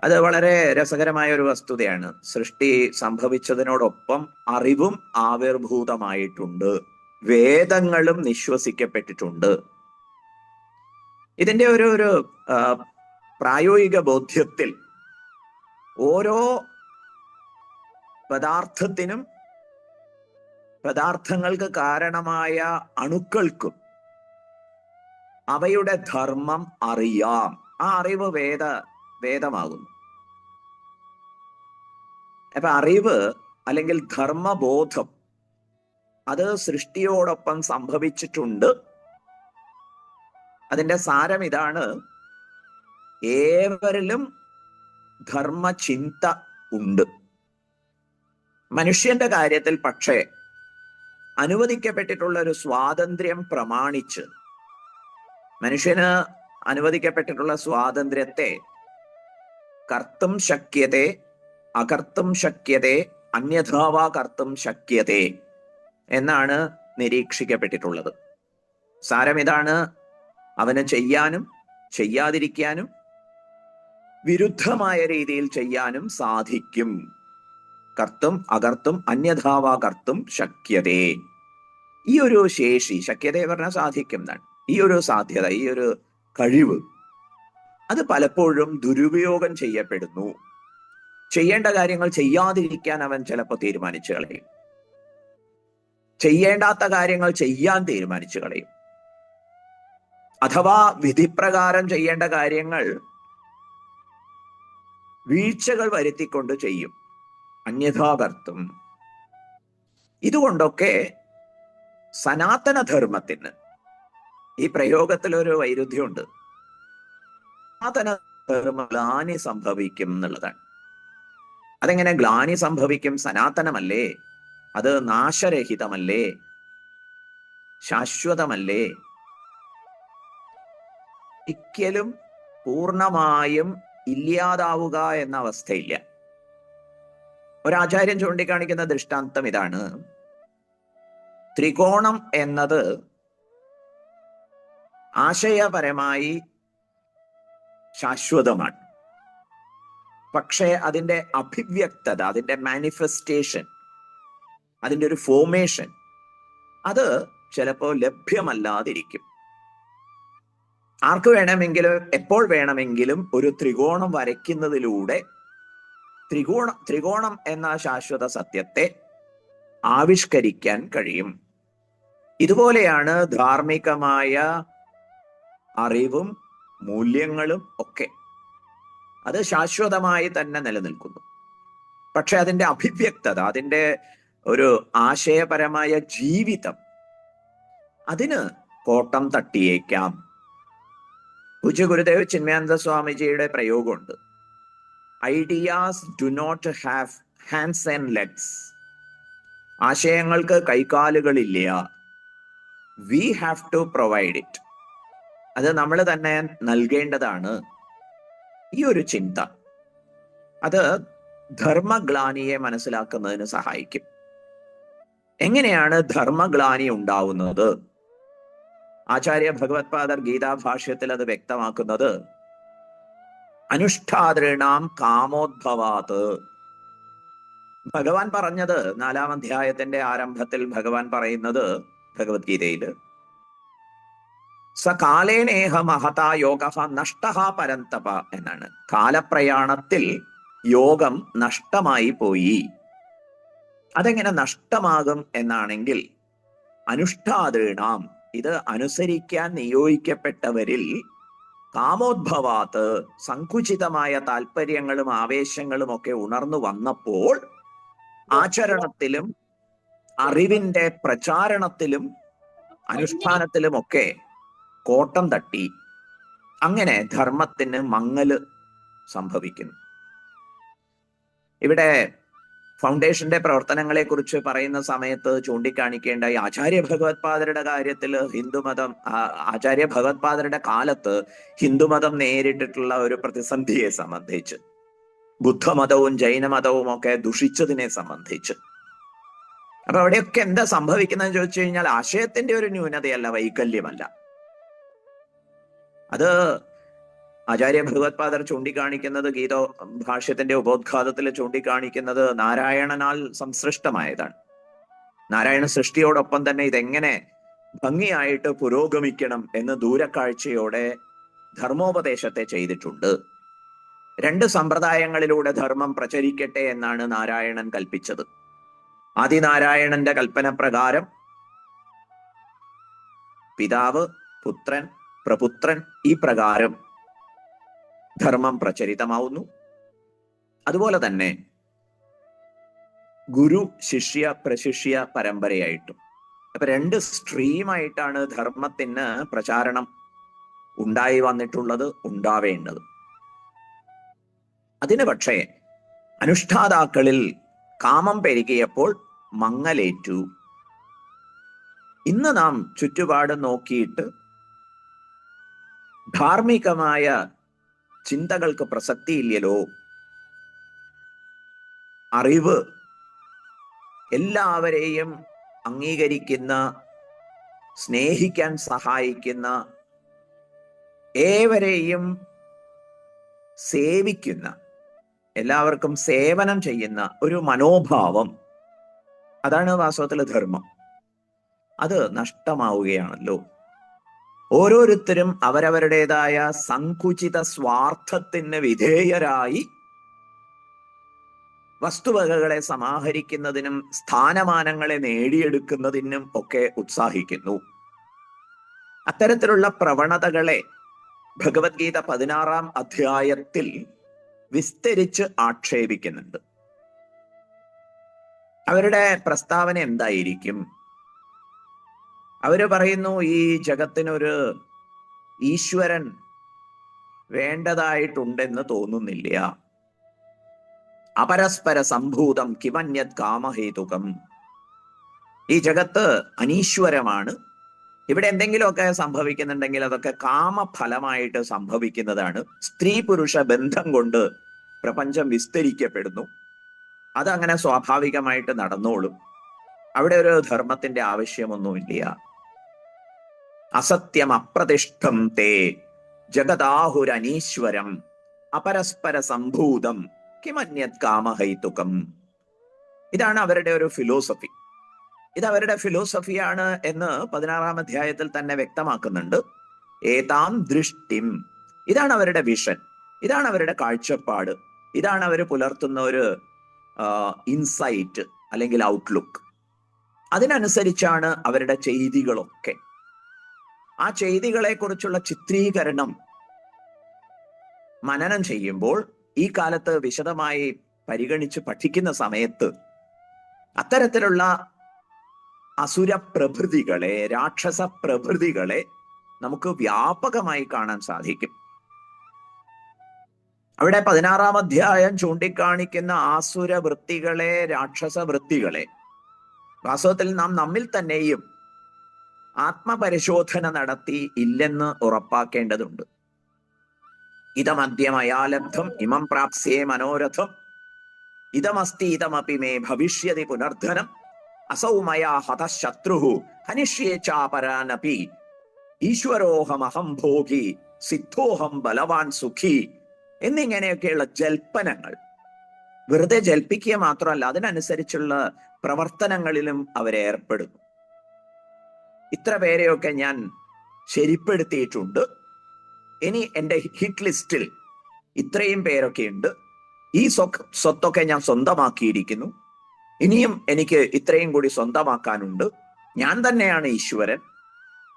അത് വളരെ രസകരമായ ഒരു വസ്തുതയാണ്. സൃഷ്ടി സംഭവിച്ചതിനോടൊപ്പം അറിവും ആവിർഭൂതമായിട്ടുണ്ട്, വേദങ്ങളും നിശ്വസിക്കപ്പെട്ടിട്ടുണ്ട്. ഇതിന്റെ ഒരു പ്രായോഗിക ബോധ്യത്തിൽ ഓരോ പദാർത്ഥത്തിനും പദാർത്ഥങ്ങൾക്ക് കാരണമായ അണുക്കൾക്കും അവയുടെ ധർമ്മം അറിയാം. ആ അറിവ് വേദമാകുന്നു. അപ്പൊ അറിവ് അല്ലെങ്കിൽ ധർമ്മബോധം അത് സൃഷ്ടിയോടൊപ്പം സംഭവിച്ചിട്ടുണ്ട്. അതിന്റെ സാരം ഇതാണ്: ഏവരിലും ധർമ്മചിന്ത ഉണ്ട്. മനുഷ്യന്റെ കാര്യത്തിൽ പക്ഷേ അനുവദിക്കപ്പെട്ടിട്ടുള്ള ഒരു സ്വാതന്ത്ര്യം പ്രമാണിച്ച് മനുഷ്യന് അനുവദിക്കപ്പെട്ടിട്ടുള്ള സ്വാതന്ത്ര്യത്തെ കർത്തും ശക്യതേ അകർത്തും ശക്യതേ അന്യഥാവാ കർത്തും ശക്യതേ എന്നാണ് നിരീക്ഷിക്കപ്പെട്ടിട്ടുള്ളത്. സാരം ഇതാണ്: അവന് ചെയ്യാനും ചെയ്യാതിരിക്കാനും വിരുദ്ധമായ രീതിയിൽ ചെയ്യാനും സാധിക്കും. കർത്തും അകർത്തും അന്യഥാവാ കർത്തും ശക്യതേ. ഈ ഒരു ശേഷി, ശക്യത പറഞ്ഞാൽ സാധിക്കും എന്നാണ്, ഈ ഒരു സാധ്യത, ഈ ഒരു കഴിവ് അത് പലപ്പോഴും ദുരുപയോഗം ചെയ്യപ്പെടുന്നു. ചെയ്യേണ്ട കാര്യങ്ങൾ ചെയ്യാതിരിക്കാൻ അവൻ ചിലപ്പോൾ തീരുമാനിച്ചു കളയും, ചെയ്യേണ്ടാത്ത കാര്യങ്ങൾ ചെയ്യാൻ തീരുമാനിച്ചു കളയും, അഥവാ വിധിപ്രകാരം ചെയ്യേണ്ട കാര്യങ്ങൾ വീഴ്ചകൾ വരുത്തിക്കൊണ്ട് ചെയ്യും, അന്യഥാകർത്തും. ഇതുകൊണ്ടൊക്കെ സനാതനധർമ്മത്തിന് ഈ പ്രയോഗത്തിൽ ഒരു വൈരുദ്ധ്യമുണ്ട്. സനാതനധർമ്മ ഗ്ലാനി സംഭവിക്കും എന്നുള്ളതാണ്. അതെങ്ങനെ ഗ്ലാനി സംഭവിക്കും? സനാതനമല്ലേ, അത് നാശരഹിതമല്ലേ, ശാശ്വതമല്ലേ? ഒരിക്കലും പൂർണ്ണമായും ഇല്ലാതാവുക എന്ന അവസ്ഥയില്ല. ഒരാചാര്യൻ ചൂണ്ടിക്കാണിക്കുന്ന ദൃഷ്ടാന്തം ഇതാണ്: ത്രികോണം എന്നത് ആശയപരമായി ശാശ്വതമാണ്. പക്ഷേ അതിൻ്റെ അഭിവ്യക്തത, അതിൻ്റെ മാനിഫെസ്റ്റേഷൻ, അതിൻ്റെ ഒരു ഫോർമേഷൻ അത് ചിലപ്പോൾ ലഭ്യമല്ലാതിരിക്കും. ആർക്ക് വേണമെങ്കിലും എപ്പോൾ വേണമെങ്കിലും ഒരു ത്രികോണം വരയ്ക്കുന്നതിലൂടെ ത്രികോണം എന്ന ശാശ്വത സത്യത്തെ ആവിഷ്കരിക്കാൻ കഴിയും. ഇതുപോലെയാണ് ധാർമ്മികമായ അറിവും മൂല്യങ്ങളും ഒക്കെ. അത് ശാശ്വതമായി തന്നെ നിലനിൽക്കുന്നു. പക്ഷെ അതിൻ്റെ അഭിവ്യക്തത, അതിൻ്റെ ഒരു ആശയപരമായ ജീവിതം, അതിന് കോട്ടം തട്ടിയേക്കാം. പൂജ്യ ഗുരുദേവ് ചിന്മയാനന്ദ സ്വാമിജിയുടെ പ്രയോഗമുണ്ട്: ideas do not have hands and legs. ആശയങ്ങൾക്ക് കൈകാലുകളില്ല. We have to provide it. അത് നമ്മൾ തന്നെ നൽകേണ്ടതാണ്. ഈ ഒരു ചിന്ത അത് ധർമ്മഗ്ലാനിയെ മനസ്സിലാക്കുന്നതിന് സഹായിക്കും. എങ്ങനെയാണ് ധർമ്മഗ്ലാനി ഉണ്ടാവുന്നത്? ആചാര്യ ഭഗവത്പാദർ ഗീതാഭാഷ്യത്തിൽ അത് വ്യക്തമാക്കുന്നത് അനുഷ്ഠാതൃണാം കാമോദ്ഭവാത്. ഭഗവാൻ പറഞ്ഞത് 4-ാം അധ്യായത്തിന്റെ ആരംഭത്തിൽ ഭഗവാൻ പറയുന്നത് ഭഗവത്ഗീതയില് സകാലേനേഹ മഹതാ യോഗ നഷ്ടഃ പരന്തപ എന്നാണ്. കാലപ്രയാണത്തിൽ യോഗം നഷ്ടമായി പോയി. അതെങ്ങനെ നഷ്ടമാകും എന്നാണെങ്കിൽ അനുഷ്ഠാതൃണാം, ഇത് അനുസരിക്കാൻ നിയോഗിക്കപ്പെട്ടവരിൽ കാമോദ്ഭവാത്ത്, സങ്കുചിതമായ താല്പര്യങ്ങളും ആവേശങ്ങളും ഒക്കെ ഉണർന്നു വന്നപ്പോൾ ആചരണത്തിലും അറിവിന്റെ പ്രചാരണത്തിലും അനുഷ്ഠാനത്തിലുമൊക്കെ കോട്ടം തട്ടി. അങ്ങനെ ധർമ്മത്തിന് മങ്ങല് സംഭവിക്കുന്നു. ഇവിടെ ഫൗണ്ടേഷന്റെ പ്രവർത്തനങ്ങളെ കുറിച്ച് പറയുന്ന സമയത്ത് ചൂണ്ടിക്കാണിക്കേണ്ട ഈ ആചാര്യ ഭഗവത്പാദരുടെ കാര്യത്തിൽ ആചാര്യ ഭഗവത്പാദരുടെ കാലത്ത് ഹിന്ദുമതം നേരിട്ടിട്ടുള്ള ഒരു പ്രതിസന്ധിയെ സംബന്ധിച്ച്, ബുദ്ധമതവും ജൈനമതവും ഒക്കെ ദുഷിച്ചതിനെ സംബന്ധിച്ച്, അപ്പൊ അവിടെയൊക്കെ എന്താ സംഭവിക്കുന്നതെന്ന് ചോദിച്ചു കഴിഞ്ഞാൽ ആശയത്തിന്റെ ഒരു ന്യൂനതയല്ല, വൈകല്യമല്ല. അത് ആചാര്യ ഭഗവത്പാദർ ചൂണ്ടിക്കാണിക്കുന്നത്, ഗീതോ ഭാഷ്യത്തിന്റെ ഉപോദ്ഘാതത്തിൽ ചൂണ്ടിക്കാണിക്കുന്നത് നാരായണനാൽ സംസൃഷ്ടമായതാണ്. നാരായണ സൃഷ്ടിയോടൊപ്പം തന്നെ ഇതെങ്ങനെ ഭംഗിയായിട്ട് പുരോഗമിക്കണം എന്ന് ദൂരക്കാഴ്ചയോടെ ധർമ്മോപദേശത്തെ ചെയ്തിട്ടുണ്ട്. 2 സമ്പ്രദായങ്ങളിലൂടെ ധർമ്മം പ്രചരിക്കട്ടെ എന്നാണ് നാരായണൻ കൽപ്പിച്ചത്. ആദിനാരായണന്റെ കൽപ്പന പ്രകാരം പിതാവ്, പുത്രൻ, പ്രപുത്രൻ ഈ പ്രകാരം ധർമ്മം പ്രചരിതമാവുന്നു. അതുപോലെ തന്നെ ഗുരു ശിഷ്യ പ്രശിഷ്യ പരമ്പരയായിട്ടും. അപ്പൊ 2 സ്ട്രീമായിട്ടാണ് ധർമ്മത്തിന് പ്രചാരണം ഉണ്ടായി വന്നിട്ടുള്ളത്, ഉണ്ടാവേണ്ടത്. അതിന് പക്ഷേ അനുഷ്ഠാതാക്കളിൽ കാമം പെരുകിയപ്പോൾ മങ്ങലേറ്റു. ഇന്ന് നാം ചുറ്റുപാട് നോക്കിയിട്ട് ധാർമ്മികമായ ചിന്തകൾക്ക് പ്രസക്തിയില്ലല്ലോ. അറിവ് എല്ലാവരെയും അംഗീകരിക്കുന്ന, സ്നേഹിക്കാൻ സഹായിക്കുന്ന, ഏവരെയും സേവിക്കുന്ന, എല്ലാവർക്കും സേവനം ചെയ്യുന്ന ഒരു മനോഭാവം, അതാണ് വാസ്തവത്തിൽ ധർമ്മം. അത് നഷ്ടമാവുകയാണല്ലോ. ഓരോരുത്തരും അവരവരുടേതായ സങ്കുചിത സ്വാർത്ഥത്തിന് വിധേയരായി വസ്തുവകകളെ സമാഹരിക്കുന്നതിനും സ്ഥാനമാനങ്ങളെ നേടിയെടുക്കുന്നതിനും ഒക്കെ ഉത്സാഹിക്കുന്നു. അത്തരത്തിലുള്ള പ്രവണതകളെ ഭഗവത്ഗീത 16-ാം അധ്യായത്തിൽ വിസ്തരിച്ച് ആക്ഷേപിക്കുന്നുണ്ട്. അവരുടെ പ്രസ്താവന എന്തായിരിക്കും? അവര് പറയുന്നു, ഈ ജഗത്തിനൊരു ഈശ്വരൻ വേണ്ടതായിട്ടുണ്ടെന്ന് തോന്നുന്നില്ല. അപരസ്പര സംഭൂതം കിമന്യത് കാമഹേതുകം. ഈ ജഗത്ത് അനീശ്വരമാണ്. ഇവിടെ എന്തെങ്കിലുമൊക്കെ സംഭവിക്കുന്നുണ്ടെങ്കിൽ അതൊക്കെ കാമഫലമായിട്ട് സംഭവിക്കുന്നതാണ്. സ്ത്രീ പുരുഷ ബന്ധം കൊണ്ട് പ്രപഞ്ചം വിസ്തരിക്കപ്പെടുന്നു. അതങ്ങനെ സ്വാഭാവികമായിട്ട് നടന്നോളും. അവിടെ ഒരു ധർമ്മത്തിന്റെ ആവശ്യമൊന്നുമില്ല. അസത്യം അപ്രതിഷ്ഠം തേ ജഗദാഹുരനീശ്വരം അപരസ്പര സംഭൂതം കിമന്യത് കാമഹൈതുകം. ഇതാണ് അവരുടെ ഒരു ഫിലോസഫി. ഇത് അവരുടെ ഫിലോസഫിയാണ് എന്ന് 16-ാം അധ്യായത്തിൽ തന്നെ വ്യക്തമാക്കുന്നുണ്ട്. ഏതാം ദൃഷ്ടിം, ഇതാണ് അവരുടെ വിഷൻ, ഇതാണ് അവരുടെ കാഴ്ചപ്പാട്, ഇതാണ് അവർ പുലർത്തുന്ന ഒരു ഇൻസൈറ്റ് അല്ലെങ്കിൽ ഔട്ട്ലുക്ക്. അതിനനുസരിച്ചാണ് അവരുടെ ചെയ്തികളൊക്കെ. ആ ചെയ്തികളെ കുറിച്ചുള്ള ചിത്രീകരണം മനനം ചെയ്യുമ്പോൾ, ഈ കാലത്ത് വിശദമായി പരിഗണിച്ച് പഠിക്കുന്ന സമയത്ത് അത്തരത്തിലുള്ള അസുര പ്രഭൃതികളെ, രാക്ഷസ പ്രഭൃതികളെ നമുക്ക് വ്യാപകമായി കാണാൻ സാധിക്കും. അവിടെ 16-ാം അധ്യായം ചൂണ്ടിക്കാണിക്കുന്ന ആസുര വൃത്തികളെ, രാക്ഷസ വൃത്തികളെ വാസ്തവത്തിൽ നാം നമ്മിൽ തന്നെയും ആത്മപരിശോധന നടത്തി ഇല്ലെന്ന് ഉറപ്പാക്കേണ്ടതുണ്ട്. ഇതമദ്യമയാലബ്ധം ഇമം പ്രാപ്സ്യേ മനോരഥം ഇതമസ്തി ഇതമപി മേ ഭവിഷ്യതി പുനർധനം അസൗ മയാ ഹതഃശത്രുഃ ഹനിഷ്യേ ചാപരാനപി ഈശ്വരോഹമഹം ഭോഗി സിദ്ധോഹം ബലവാൻ സുഖി എന്നിങ്ങനെയൊക്കെയുള്ള ജൽപ്പനങ്ങൾ വെറുതെ ജൽപ്പിക്കുക മാത്രമല്ല, അതിനനുസരിച്ചുള്ള പ്രവർത്തനങ്ങളിലും അവരേർപ്പെടുന്നു. ഇത്ര പേരെയൊക്കെ ഞാൻ ശരിപ്പെടുത്തിയിട്ടുണ്ട്. ഇനി എൻ്റെ ഹിറ്റ് ലിസ്റ്റിൽ ഇത്രയും പേരൊക്കെ ഉണ്ട്. ഈ സ്വത്തൊക്കെ ഞാൻ സ്വന്തമാക്കിയിരിക്കുന്നു. ഇനിയും എനിക്ക് ഇത്രയും കൂടി സ്വന്തമാക്കാനുണ്ട്. ഞാൻ തന്നെയാണ് ഈശ്വരൻ,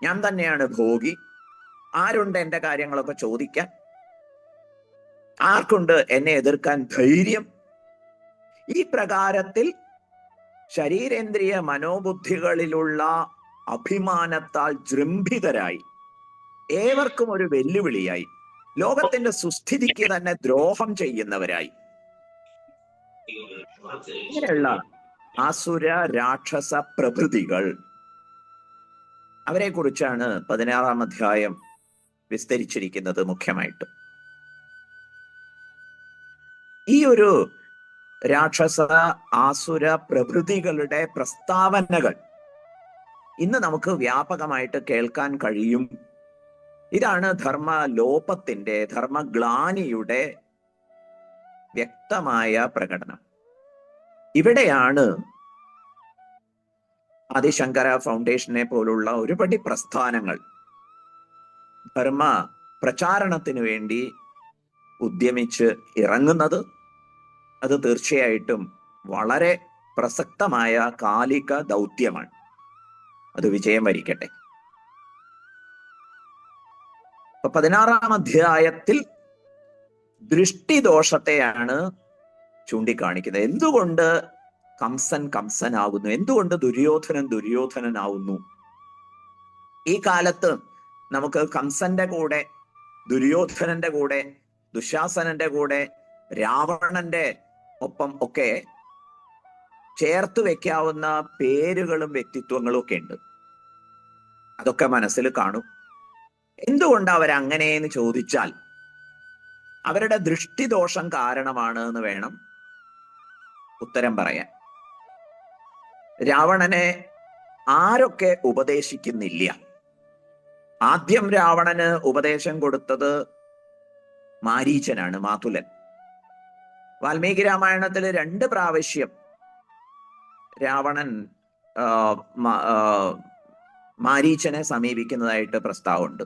ഞാൻ തന്നെയാണ് ഭോഗി. ആരുണ്ട് എൻ്റെ കാര്യങ്ങളൊക്കെ ചോദിക്കാൻ? ആർക്കുണ്ട് എന്നെ എതിർക്കാൻ ധൈര്യം? ഈ പ്രകാരത്തിൽ ശരീരേന്ദ്രിയ മനോബുദ്ധികളിലുള്ള അഭിമാനത്താൽ ജൃംഭിതരായി, ഏവർക്കും ഒരു വെല്ലുവിളിയായി, ലോകത്തിന്റെ സുസ്ഥിതിക്ക് തന്നെ ദ്രോഹം ചെയ്യുന്നവരായി, ഇങ്ങനെയുള്ള ആസുര രാക്ഷസ പ്രഭൃതികൾ, അവരെ കുറിച്ചാണ് 16-ാം അധ്യായം വിസ്തരിച്ചിരിക്കുന്നത് മുഖ്യമായിട്ട്. ഈ ഒരു രാക്ഷസ ആസുര പ്രഭൃതികളുടെ പ്രസ്താവനകൾ ഇന്ന് നമുക്ക് വ്യാപകമായിട്ട് കേൾക്കാൻ കഴിയും. ഇതാണ് ധർമ്മലോപത്തിന്റെ, ധർമ്മഗ്ലാനിയുടെ വ്യക്തമായ പ്രകടനം. ഇവിടെയാണ് ആദിശങ്കര ഫൗണ്ടേഷനെ പോലുള്ള ഒരുപടി പ്രസ്ഥാനങ്ങൾ ധർമ്മ പ്രചാരണത്തിന് വേണ്ടി ഉദ്യമിച്ച് ഇറങ്ങുന്നത്. അത് തീർച്ചയായിട്ടും വളരെ പ്രസക്തമായ കാലിക ദൗത്യമാണ്. അത് വിജയം വരിക്കട്ടെ. 16-ാം അധ്യായത്തിൽ ദൃഷ്ടിദോഷത്തെയാണ് ചൂണ്ടിക്കാണിക്കുന്നത്. എന്തുകൊണ്ട് കംസൻ കംസനാകുന്നു, എന്തുകൊണ്ട് ദുര്യോധനൻ ദുര്യോധനനാവുന്നു? ഈ കാലത്ത് നമുക്ക് കംസന്റെ കൂടെ, ദുര്യോധനന്റെ കൂടെ, ദുശാസനന്റെ കൂടെ, രാവണന്റെ ഒപ്പം ഒക്കെ ചേർത്ത് വെക്കാവുന്ന പേരുകളും വ്യക്തിത്വങ്ങളും ഒക്കെ ഉണ്ട്. അതൊക്കെ മനസ്സിൽ കാണും. എന്തുകൊണ്ട് അവരങ്ങനെയെന്ന് ചോദിച്ചാൽ അവരുടെ ദൃഷ്ടിദോഷം കാരണമാണ് എന്ന് വേണം ഉത്തരം പറയാൻ. രാവണനെ ആരൊക്കെ ഉപദേശിക്കുന്നില്ല? ആദ്യം രാവണന് ഉപദേശം കൊടുത്തത് മാരീചനാണ്, മാതുലൻ. വാൽമീകി രാമായണത്തിൽ 2 പ്രാവശ്യം രാവണൻ മാരീചനെ സമീപിക്കുന്നതായിട്ട് പ്രസ്താവമുണ്ട്.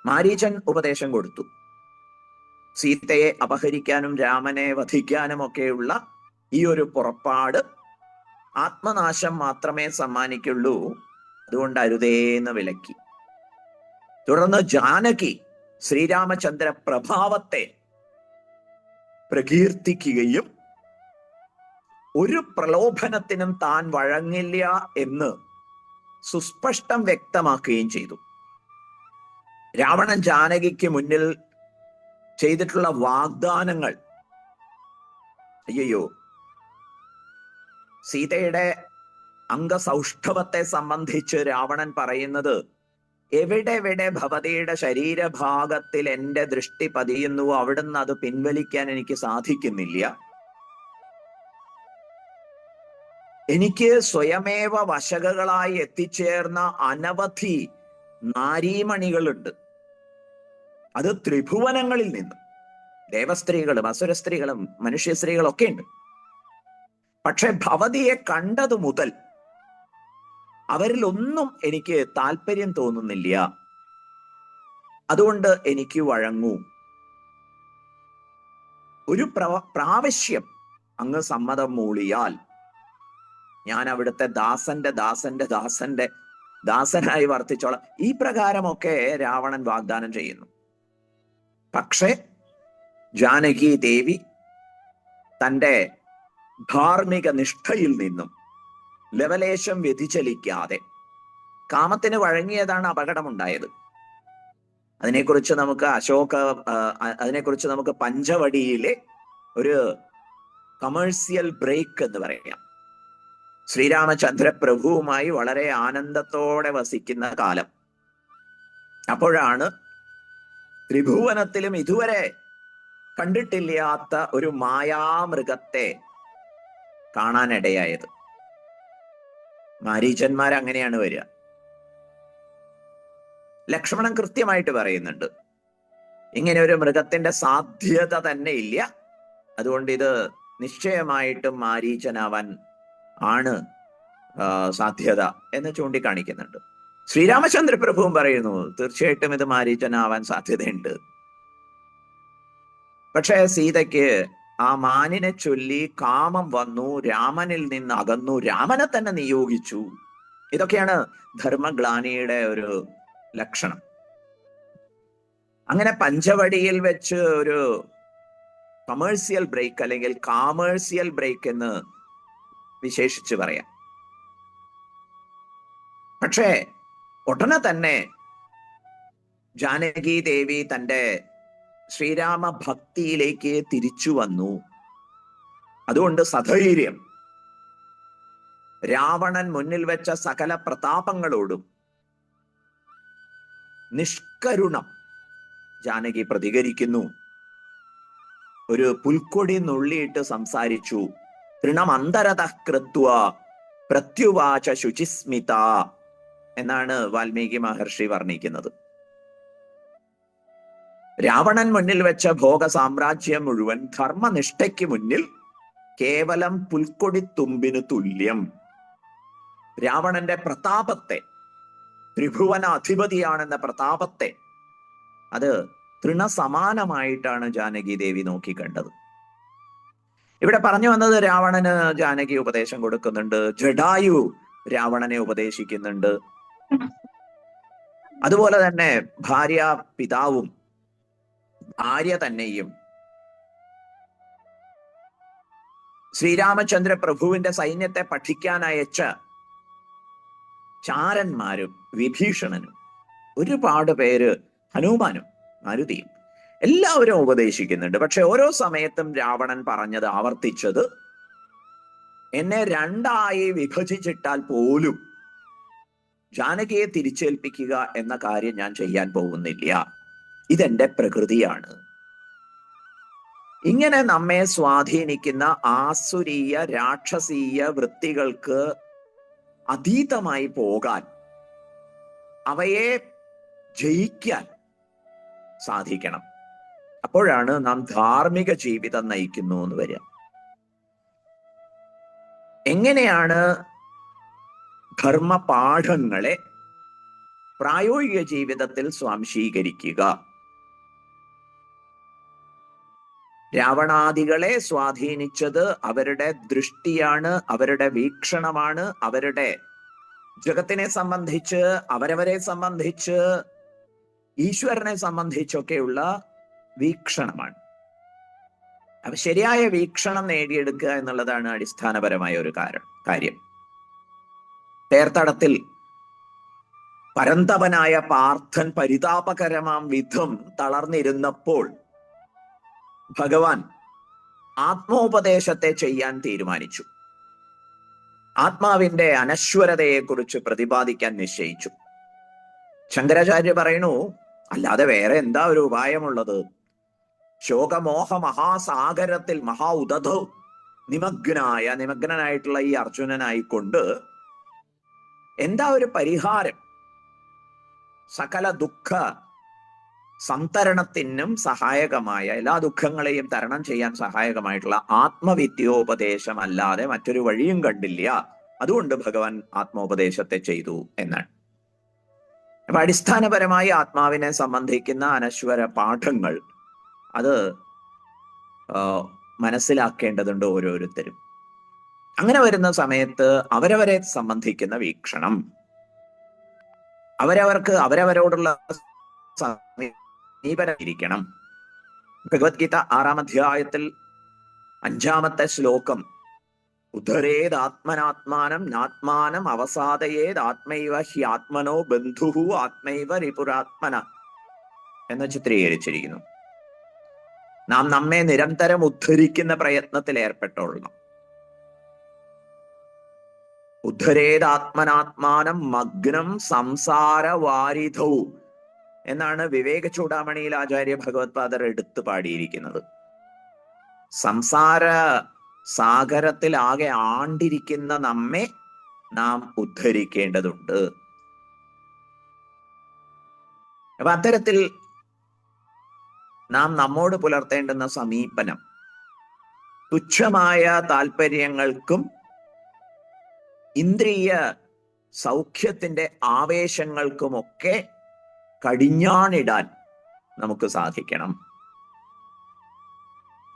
മാരീചൻ ഉപദേശം കൊടുത്തു. സീതയെ അപഹരിക്കാനും രാമനെ വധിക്കാനും ഒക്കെയുള്ള ഈ ഒരു പുറപ്പാട് ആത്മനാശം മാത്രമേ സമ്മാനിക്കുള്ളൂ, അതുകൊണ്ട് അരുതേന്ന് വിലക്കി. തുടർന്ന് ജാനകി ശ്രീരാമചന്ദ്ര പ്രഭാവത്തെ പ്രകീർത്തിക്കുകയും ഒരു പ്രലോഭനത്തിനും താൻ വഴങ്ങില്ല എന്ന് സുസ്പഷ്ടം വ്യക്തമാക്കുകയും ചെയ്തു. രാവണൻ ജാനകിക്ക് മുന്നിൽ ചെയ്തിട്ടുള്ള വാഗ്ദാനങ്ങൾ, അയ്യോ, സീതയുടെ അംഗസൗഷ്ഠവത്തെ സംബന്ധിച്ച് രാവണൻ പറയുന്നത്, എവിടെ ഭവതിയുടെ ശരീരഭാഗത്തിൽ എന്റെ ദൃഷ്ടി പതിയുന്നുവോ അവിടുന്ന് അത് പിൻവലിക്കാൻ എനിക്ക് സാധിക്കുന്നില്ല. എനിക്ക് സ്വയമേവ വശകളായി എത്തിച്ചേർന്ന അനവധി നാരീമണികളുണ്ട്. അത് ത്രിഭുവനങ്ങളിൽ നിന്നും, ദേവസ്ത്രീകളും അസുര സ്ത്രീകളും മനുഷ്യ സ്ത്രീകളും ഒക്കെ ഉണ്ട്. പക്ഷെ ഭവതിയെ കണ്ടതു മുതൽ അവരിൽ ഒന്നും എനിക്ക് താല്പര്യം തോന്നുന്നില്ല. അതുകൊണ്ട് എനിക്ക് വഴങ്ങൂ. ഒരു പ്രാവശ്യം അങ്ങ് സമ്മതം മൂളിയാൽ ഞാൻ അവിടുത്തെ ദാസന്റെ ദാസനായി വർത്തിച്ചോളാം. ഈ പ്രകാരമൊക്കെ രാവണൻ വാഗ്ദാനം ചെയ്യുന്നു. പക്ഷെ ജാനകി ദേവി തൻ്റെ ധാർമ്മിക നിഷ്ഠയിൽ നിന്നും ലവലേശം വ്യതിചലിക്കാതെ കാമത്തിന് വഴങ്ങിയതാണ് അപകടമുണ്ടായത്. അതിനെക്കുറിച്ച് നമുക്ക് പഞ്ചവടിയിലെ ഒരു കമേഴ്സ്യൽ ബ്രേക്ക് എന്ന് പറയാം. ശ്രീരാമചന്ദ്ര പ്രഭുവുമായി വളരെ ആനന്ദത്തോടെ വസിക്കുന്ന കാലം. അപ്പോഴാണ് ത്രിഭുവനത്തിലും ഇതുവരെ കണ്ടിട്ടില്ലാത്ത ഒരു മായാമൃഗത്തെ കാണാനിടയായത്. മാരീചന്മാർ അങ്ങനെയാണ് വരിക. ലക്ഷ്മണൻ കൃത്യമായിട്ട് പറയുന്നുണ്ട്, ഇങ്ങനെ ഒരു മൃഗത്തിന്റെ സാധ്യത തന്നെ ഇല്ല, അതുകൊണ്ട് ഇത് നിശ്ചയമായിട്ടും മാരീചനാവാൻ ആണ് സാധ്യത എന്ന് ചൂണ്ടിക്കാണിക്കുന്നുണ്ട്. ശ്രീരാമചന്ദ്ര പ്രഭുവും പറയുന്നു, തീർച്ചയായിട്ടും ഇത് മാരീചനാവാൻ സാധ്യതയുണ്ട്. പക്ഷേ സീതയ്ക്ക് ആ മാനിനെ ചൊല്ലി കാമം വന്നു, രാമനിൽ നിന്ന് അകന്നു, രാമനെ തന്നെ നിയോഗിച്ചു. ഇതൊക്കെയാണ് ധർമ്മഗ്ലാനിയുടെ ഒരു ലക്ഷണം. അങ്ങനെ പഞ്ചവടിയിൽ വെച്ച് ഒരു കമേഴ്സ്യൽ ബ്രേക്ക് അല്ലെങ്കിൽ കാമേഴ്സ്യൽ ബ്രേക്ക് എന്ന് വിശേഷിച്ച് പറയാം. പക്ഷേ ഉടനെ തന്നെ ജാനകി ദേവി തൻ്റെ ശ്രീരാമ ഭക്തിയിലേക്ക് തിരിച്ചു വന്നു. അതുകൊണ്ട് സധൈര്യം രാവണൻ മുന്നിൽ വെച്ച സകല പ്രതാപങ്ങളോടും നിഷ്കരുണം ജാനകി പ്രതികരിക്കുന്നു. ഒരു പുൽക്കൊടി നുള്ളിയിട്ട് സംസാരിച്ചു. തൃണമന്തരതഃ കൃത്വ പ്രത്യുവാച ശുചിസ്മിത. എന്നാണ് വാൽമീകി മഹർഷി വർണ്ണിക്കുന്നത്. രാവണൻ മുന്നിൽ വെച്ച ഭോഗ സാമ്രാജ്യം മുഴുവൻ ധർമ്മനിഷ്ഠയ്ക്ക് മുന്നിൽ കേവലം പുൽക്കൊടി തുമ്പിന് തുല്യം. രാവണന്റെ പ്രതാപത്തെ, ത്രിഭുവന അധിപതിയാണെന്ന പ്രതാപത്തെ, അത് തൃണസമാനമായിട്ടാണ് ജാനകി ദേവി നോക്കിക്കണ്ടത്. ഇവിടെ പറഞ്ഞു വന്നത്, രാവണന് ജാനകി ഉപദേശം കൊടുക്കുന്നുണ്ട്, ജഡായു രാവണനെ ഉപദേശിക്കുന്നുണ്ട്. അതുപോലെ തന്നെ ഭാര്യ പിതാവും ഭാര്യ തന്നെയും ശ്രീരാമചന്ദ്ര പ്രഭുവിന്റെ സൈന്യത്തെ പഠിക്കാൻ അയച്ച ചാരന്മാരും വിഭീഷണനും ഒരുപാട് പേര്, ഹനുമാനും മാരുതിയും എല്ലാവരും ഉപദേശിക്കുന്നുണ്ട്. പക്ഷെ ഓരോ സമയത്തും രാവണൻ പറഞ്ഞത്, ആവർത്തിച്ചത്, എന്നെ രണ്ടായി വിഭജിച്ചിട്ടാൽ പോലും ജാനകിയെ തിരിച്ചേൽപ്പിക്കുക എന്ന കാര്യം ഞാൻ ചെയ്യാൻ പോകുന്നില്ല. ഇതെന്റെ പ്രകൃതിയാണ്. ഇങ്ങനെ നമ്മെ സ്വാധീനിക്കുന്ന ആസുരീയ രാക്ഷസീയ വൃത്തികൾക്ക് അതീതമായി പോകാൻ, അവയെ ജയിക്കാൻ സാധിക്കണം. അപ്പോഴാണ് നാം ധാർമ്മിക ജീവിതം നയിക്കുന്നു എന്ന് വരിക. എങ്ങനെയാണ് ധർമ്മ പാഠങ്ങളെ പ്രായോഗിക ജീവിതത്തിൽ സ്വാംശീകരിക്കുക? രാവണാദികളെ സ്വാധീനിച്ചത് അവരുടെ ദൃഷ്ടിയാണ്, അവരുടെ വീക്ഷണമാണ്, അവരുടെ ജഗത്തിനെ സംബന്ധിച്ച്, അവരവരെ സംബന്ധിച്ച്, ഈശ്വരനെ സംബന്ധിച്ചൊക്കെയുള്ള വീക്ഷണമാണ്. അപ്പൊ ശരിയായ വീക്ഷണം നേടിയെടുക്കുക എന്നുള്ളതാണ് അടിസ്ഥാനപരമായ ഒരു കാര്യം. തേർത്തടത്തിൽ പരന്തപനായ പാർത്ഥൻ പരിതാപകരമാം വിധം തളർന്നിരുന്നപ്പോൾ ഭഗവാൻ ആത്മോപദേശത്തെ ചെയ്യാൻ തീരുമാനിച്ചു. ആത്മാവിന്റെ അനശ്വരതയെക്കുറിച്ച് പ്രതിപാദിക്കാൻ നിശ്ചയിച്ചു. ശങ്കരാചാര്യ പറയുന്നു, അല്ലാതെ വേറെ എന്താ ഒരു ഉപായമുള്ളത്? ശോകമോഹ മഹാസാഗരത്തിൽ മഹാ ഉദധൗ നിമഗ്നനായിട്ടുള്ള ഈ അർജുനനായിക്കൊണ്ട് എന്താ ഒരു പരിഹാരം? സകല ദുഃഖ സന്തരണത്തിനും സഹായകമായ, എല്ലാ ദുഃഖങ്ങളെയും തരണം ചെയ്യാൻ സഹായകമായിട്ടുള്ള ആത്മവിദ്യോപദേശം അല്ലാതെ മറ്റൊരു വഴിയും കണ്ടില്ല. അതുകൊണ്ട് ഭഗവാൻ ആത്മോപദേശത്തെ ചെയ്തു എന്നാണ്. അപ്പൊ അടിസ്ഥാനപരമായി ആത്മാവിനെ സംബന്ധിക്കുന്ന അനശ്വര പാഠങ്ങൾ അത് മനസ്സിലാക്കേണ്ടതുണ്ട് ഓരോരുത്തരും. അങ്ങനെ വരുന്ന സമയത്ത് അവരവരെ സംബന്ധിക്കുന്ന വീക്ഷണം, അവരവരോടുള്ള സമീപനമിരിക്കണം. ഭഗവത്ഗീത 6-ാം അധ്യായത്തിൽ 5-ാമത്തെ ശ്ലോകം, ഉദ്ധരേത് ആത്മനാത്മാനം നാത്മാനം അവസാദയേത് ആത്മൈവ ഹി ആത്മനോ ബന്ധുഹു ആത്മൈവ റിപുരാത്മന എന്ന് ചിത്രീകരിച്ചിരിക്കുന്നു. നാം നമ്മെ നിരന്തരം ഉദ്ധരിക്കുന്ന പ്രയത്നത്തിൽ ഏർപ്പെട്ടോളണം. ഉദ്ധരേത് ആത്മനാത്മാനം മഗ്നം സംസാര വാരിധൗ എന്നാണ് വിവേക ചൂടാമണിയിൽ ആചാര്യ ഭഗവത്പാദർ എടുത്തു പാടിയിരിക്കുന്നത്. സംസാര സാഗരത്തിൽ ആകെ ആണ്ടിരിക്കുന്ന നമ്മെ നാം ഉദ്ധരിക്കേണ്ടതുണ്ട്. അപ്പൊ അത്തരത്തിൽ നാം നമ്മോട് പുലർത്തേണ്ടുന്ന സമീപനം തുച്ഛമായ താല്പര്യങ്ങൾക്കും ഇന്ദ്രിയ സൗഖ്യത്തിന്റെ ആവേശങ്ങൾക്കുമൊക്കെ കടിഞ്ഞാണിടാൻ നമുക്ക് സാധിക്കണം.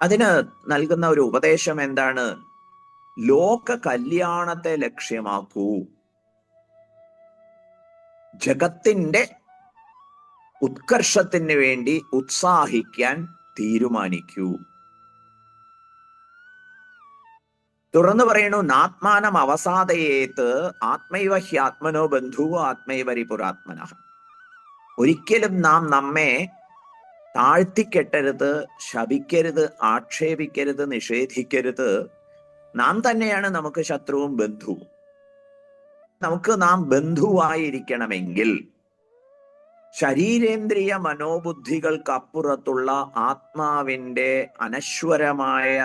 അതിന് നൽകുന്ന ഒരു ഉപദേശം എന്താണ്? ലോക കല്യാണത്തെ ലക്ഷ്യമാക്കൂ, ജഗത്തിന്റെ ഉത്കർഷത്തിന് വേണ്ടി ഉത്സാഹിക്കാൻ തീരുമാനിക്കൂ. തുടർന്ന് പറയുന്നു, നാത്മാനം അവസാദയേത് ആത്മൈവ ഹി ആത്മനോ ബന്ധു ആത്മൈവ റിപുരാത്മന. ഒരിക്കലും നാം നമ്മെ താഴ്ത്തിക്കെട്ടരുത്, ശപിക്കരുത്, ആക്ഷേപിക്കരുത്, നിഷേധിക്കരുത്. നാം തന്നെയാണ് നമുക്ക് ശത്രുവും ബന്ധുവും. നാം ബന്ധുവായിരിക്കണമെങ്കിൽ ശരീരേന്ദ്രിയ മനോബുദ്ധികൾക്കപ്പുറത്തുള്ള ആത്മാവിന്റെ അനശ്വരമായ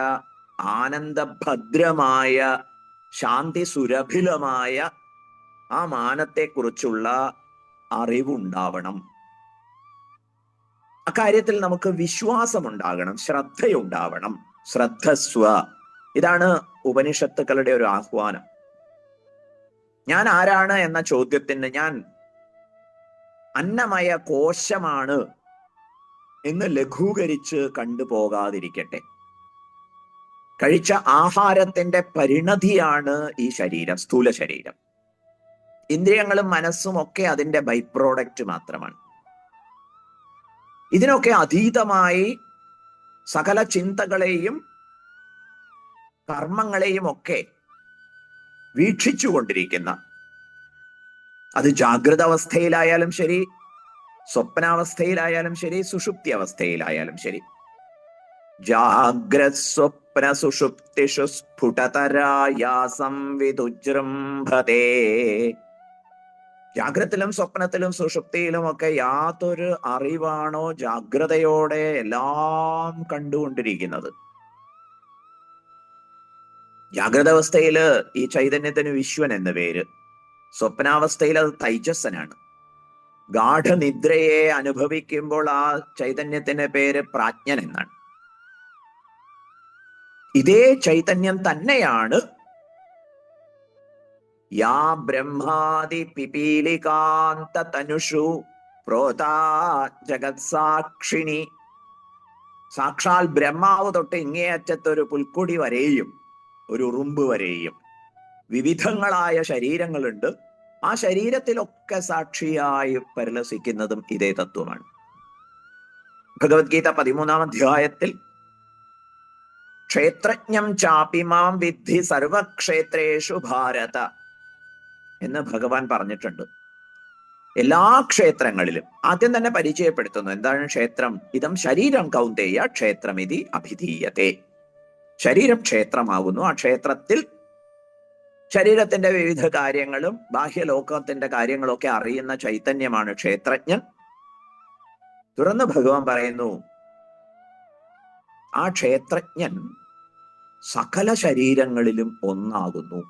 ആനന്ദഭദ്രമായ ശാന്തി സുരഭിലമായ ആ മാനത്തെക്കുറിച്ചുള്ള അറിവുണ്ടാവണം. അക്കാര്യത്തിൽ നമുക്ക് വിശ്വാസമുണ്ടാകണം, ശ്രദ്ധയുണ്ടാവണം. ശ്രദ്ധസ്വ, ഇതാണ് ഉപനിഷത്തുക്കളുടെ ഒരു ആഹ്വാനം. ഞാൻ ആരാണ് എന്ന ചോദ്യത്തിന് ഞാൻ അന്നമയ കോശമാണ് എന്ന് ലഘൂകരിച്ച് കണ്ടുപോകാതിരിക്കട്ടെ. കഴിച്ച ആഹാരത്തിന്റെ പരിണതിയാണ് ഈ ശരീരം, സ്ഥൂല ശരീരം. ഇന്ദ്രിയങ്ങളും മനസ്സും ഒക്കെ അതിന്റെ ബൈ പ്രോഡക്റ്റ് മാത്രമാണ്. ഇതിനൊക്കെ അതീതമായി സകല ചിന്തകളെയും കർമ്മങ്ങളെയും ഒക്കെ വീക്ഷിച്ചുകൊണ്ടിരിക്കുന്ന, അത് ജാഗ്രത അവസ്ഥയിലായാലും ശരി, സ്വപ്നാവസ്ഥയിലായാലും ശരി, സുഷുപ്തി അവസ്ഥയിലായാലും ശരി, ജാഗ്രത് സ്വപ്ന സുഷുപ്തിഷു സ്ഫുടതരായാസം വിദുജൃംഭതേ. ജാഗ്രത്തിലും സ്വപ്നത്തിലും സുഷുപ്തിയിലും ഒക്കെ യാതൊരു അറിവാണോ ജാഗ്രതയോടെ എല്ലാം കണ്ടുകൊണ്ടിരിക്കുന്നത്. ജാഗ്രത അവസ്ഥയില് ഈ ചൈതന്യത്തിന് വിശ്വൻ എന്ന് പേര്, സ്വപ്നാവസ്ഥയിൽ അത് തൈജസ്സനാണ്. ഗാഠനിദ്രയെ അനുഭവിക്കുമ്പോൾ ആ ചൈതന്യത്തിന്റെ പേര് പ്രാജ്ഞൻ എന്നാണ്. ഇതേ ചൈതന്യം തന്നെയാണ് യാ ബ്രഹ്മാദി പിപീലികാന്ത തനുഷു പ്രോതാ ജഗത്സാക്ഷിണി. സാക്ഷാൽ ബ്രഹ്മാവ് തൊട്ട് ഇങ്ങേയറ്റത്തൊരു പുൽക്കൊടി വരെയും ഒരു ഉറുമ്പ് വരെയും വിവിധങ്ങളായ ശരീരങ്ങളുണ്ട്. ആ ശരീരത്തിലൊക്കെ സാക്ഷിയായി പരിലസിക്കുന്നതും ഇതേ തത്വമാണ്. ഭഗവത്ഗീത 13-ാം അധ്യായത്തിൽ ക്ഷേത്രജ്ഞം ചാപിമാം വിദ്ധി സർവക്ഷേത്രേഷു ഭാരത എന്ന് ഭഗവാൻ പറഞ്ഞിട്ടുണ്ട്. എല്ലാ ക്ഷേത്രങ്ങളിലും ആദ്യം തന്നെ പരിചയപ്പെടുത്തുന്നു. എന്താണ് ക്ഷേത്രം? ഇതം ശരീരം കൗന്ദേയ ക്ഷേത്രമിതി അഭിധീയത്തെ. ശരീരം ക്ഷേത്രമാകുന്നു. ആ ക്ഷേത്രത്തിൽ ശരീരത്തിന്റെ വിവിധ കാര്യങ്ങളും ബാഹ്യലോകത്തിന്റെ കാര്യങ്ങളൊക്കെ അറിയുന്ന ചൈതന്യമാണ് ക്ഷേത്രജ്ഞൻ. തുറന്ന് ഭഗവാൻ പറയുന്നു, ആ ക്ഷേത്രജ്ഞൻ സകല ശരീരങ്ങളിലും ഒന്നാകുന്നു.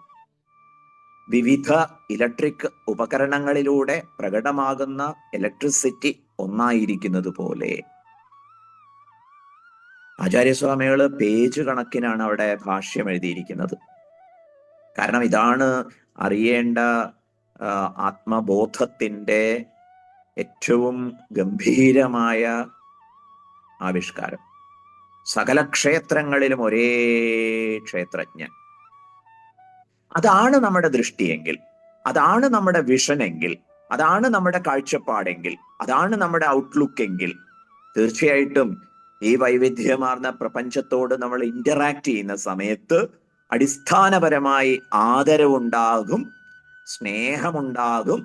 വിവിധ ഇലക്ട്രിക് ഉപകരണങ്ങളിലൂടെ പ്രകടമാകുന്ന ഇലക്ട്രിസിറ്റി ഒന്നായിരിക്കുന്നത് പോലെ. ആചാര്യസ്വാമികള് പേജ് കണക്കിനാണ് അവിടെ ഭാഷ്യം എഴുതിയിരിക്കുന്നത്. കാരണം ഇതാണ് അറിയേണ്ട ആത്മബോധത്തിന്റെ ഏറ്റവും ഗംഭീരമായ ആവിഷ്കാരം. സകല ക്ഷേത്രങ്ങളിലും ഒരേ ക്ഷേത്രജ്ഞൻ. അതാണ് നമ്മുടെ ദൃഷ്ടിയെങ്കിൽ, അതാണ് നമ്മുടെ വിഷനെങ്കിൽ, അതാണ് നമ്മുടെ കാഴ്ചപ്പാടെങ്കിൽ, അതാണ് നമ്മുടെ ഔട്ട്ലുക്ക് എങ്കിൽ, തീർച്ചയായിട്ടും ഈ വൈവിധ്യമാർന്ന പ്രപഞ്ചത്തോട് നമ്മൾ ഇന്ററാക്ട് ചെയ്യുന്ന സമയത്ത് അടിസ്ഥാനപരമായി ആദരവുണ്ടാകും, സ്നേഹമുണ്ടാകും,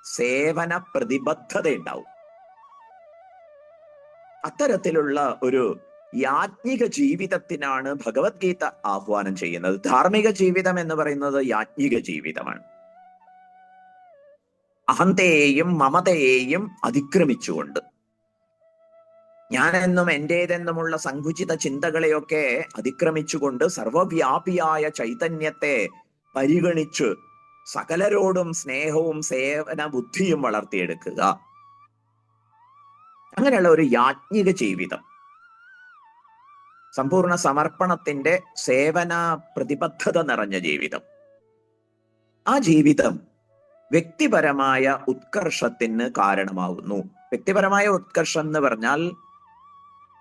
സേവന പ്രതിബദ്ധത ഉണ്ടാവും. അത്തരത്തിലുള്ള ഒരു യാജ്ഞിക ജീവിതത്തിനാണ് ഭഗവത്ഗീത ആഹ്വാനം ചെയ്യുന്നത്. ധാർമ്മിക ജീവിതം എന്ന് പറയുന്നത് യാജ്ഞിക ജീവിതമാണ്. അഹന്തയെയും മമതയെയും അതിക്രമിച്ചുകൊണ്ട്, ഞാനെന്നും എന്റേതെന്നുമുള്ള സങ്കുചിത ചിന്തകളെയൊക്കെ അതിക്രമിച്ചുകൊണ്ട് സർവവ്യാപിയായ ചൈതന്യത്തെ പരിഗണിച്ച് സകലരോടും സ്നേഹവും സേവന ബുദ്ധിയും വളർത്തിയെടുക്കുക. അങ്ങനെയുള്ള ഒരു യാജ്ഞിക ജീവിതം, സമ്പൂർണ്ണ സമർപ്പണത്തിന്റെ സേവന പ്രതിബദ്ധത നിറഞ്ഞ ജീവിതം. ആ ജീവിതം വ്യക്തിപരമായ ഉത്കർഷത്തിന് കാരണമാകുന്നു. വ്യക്തിപരമായ ഉത്കർഷം എന്ന് പറഞ്ഞാൽ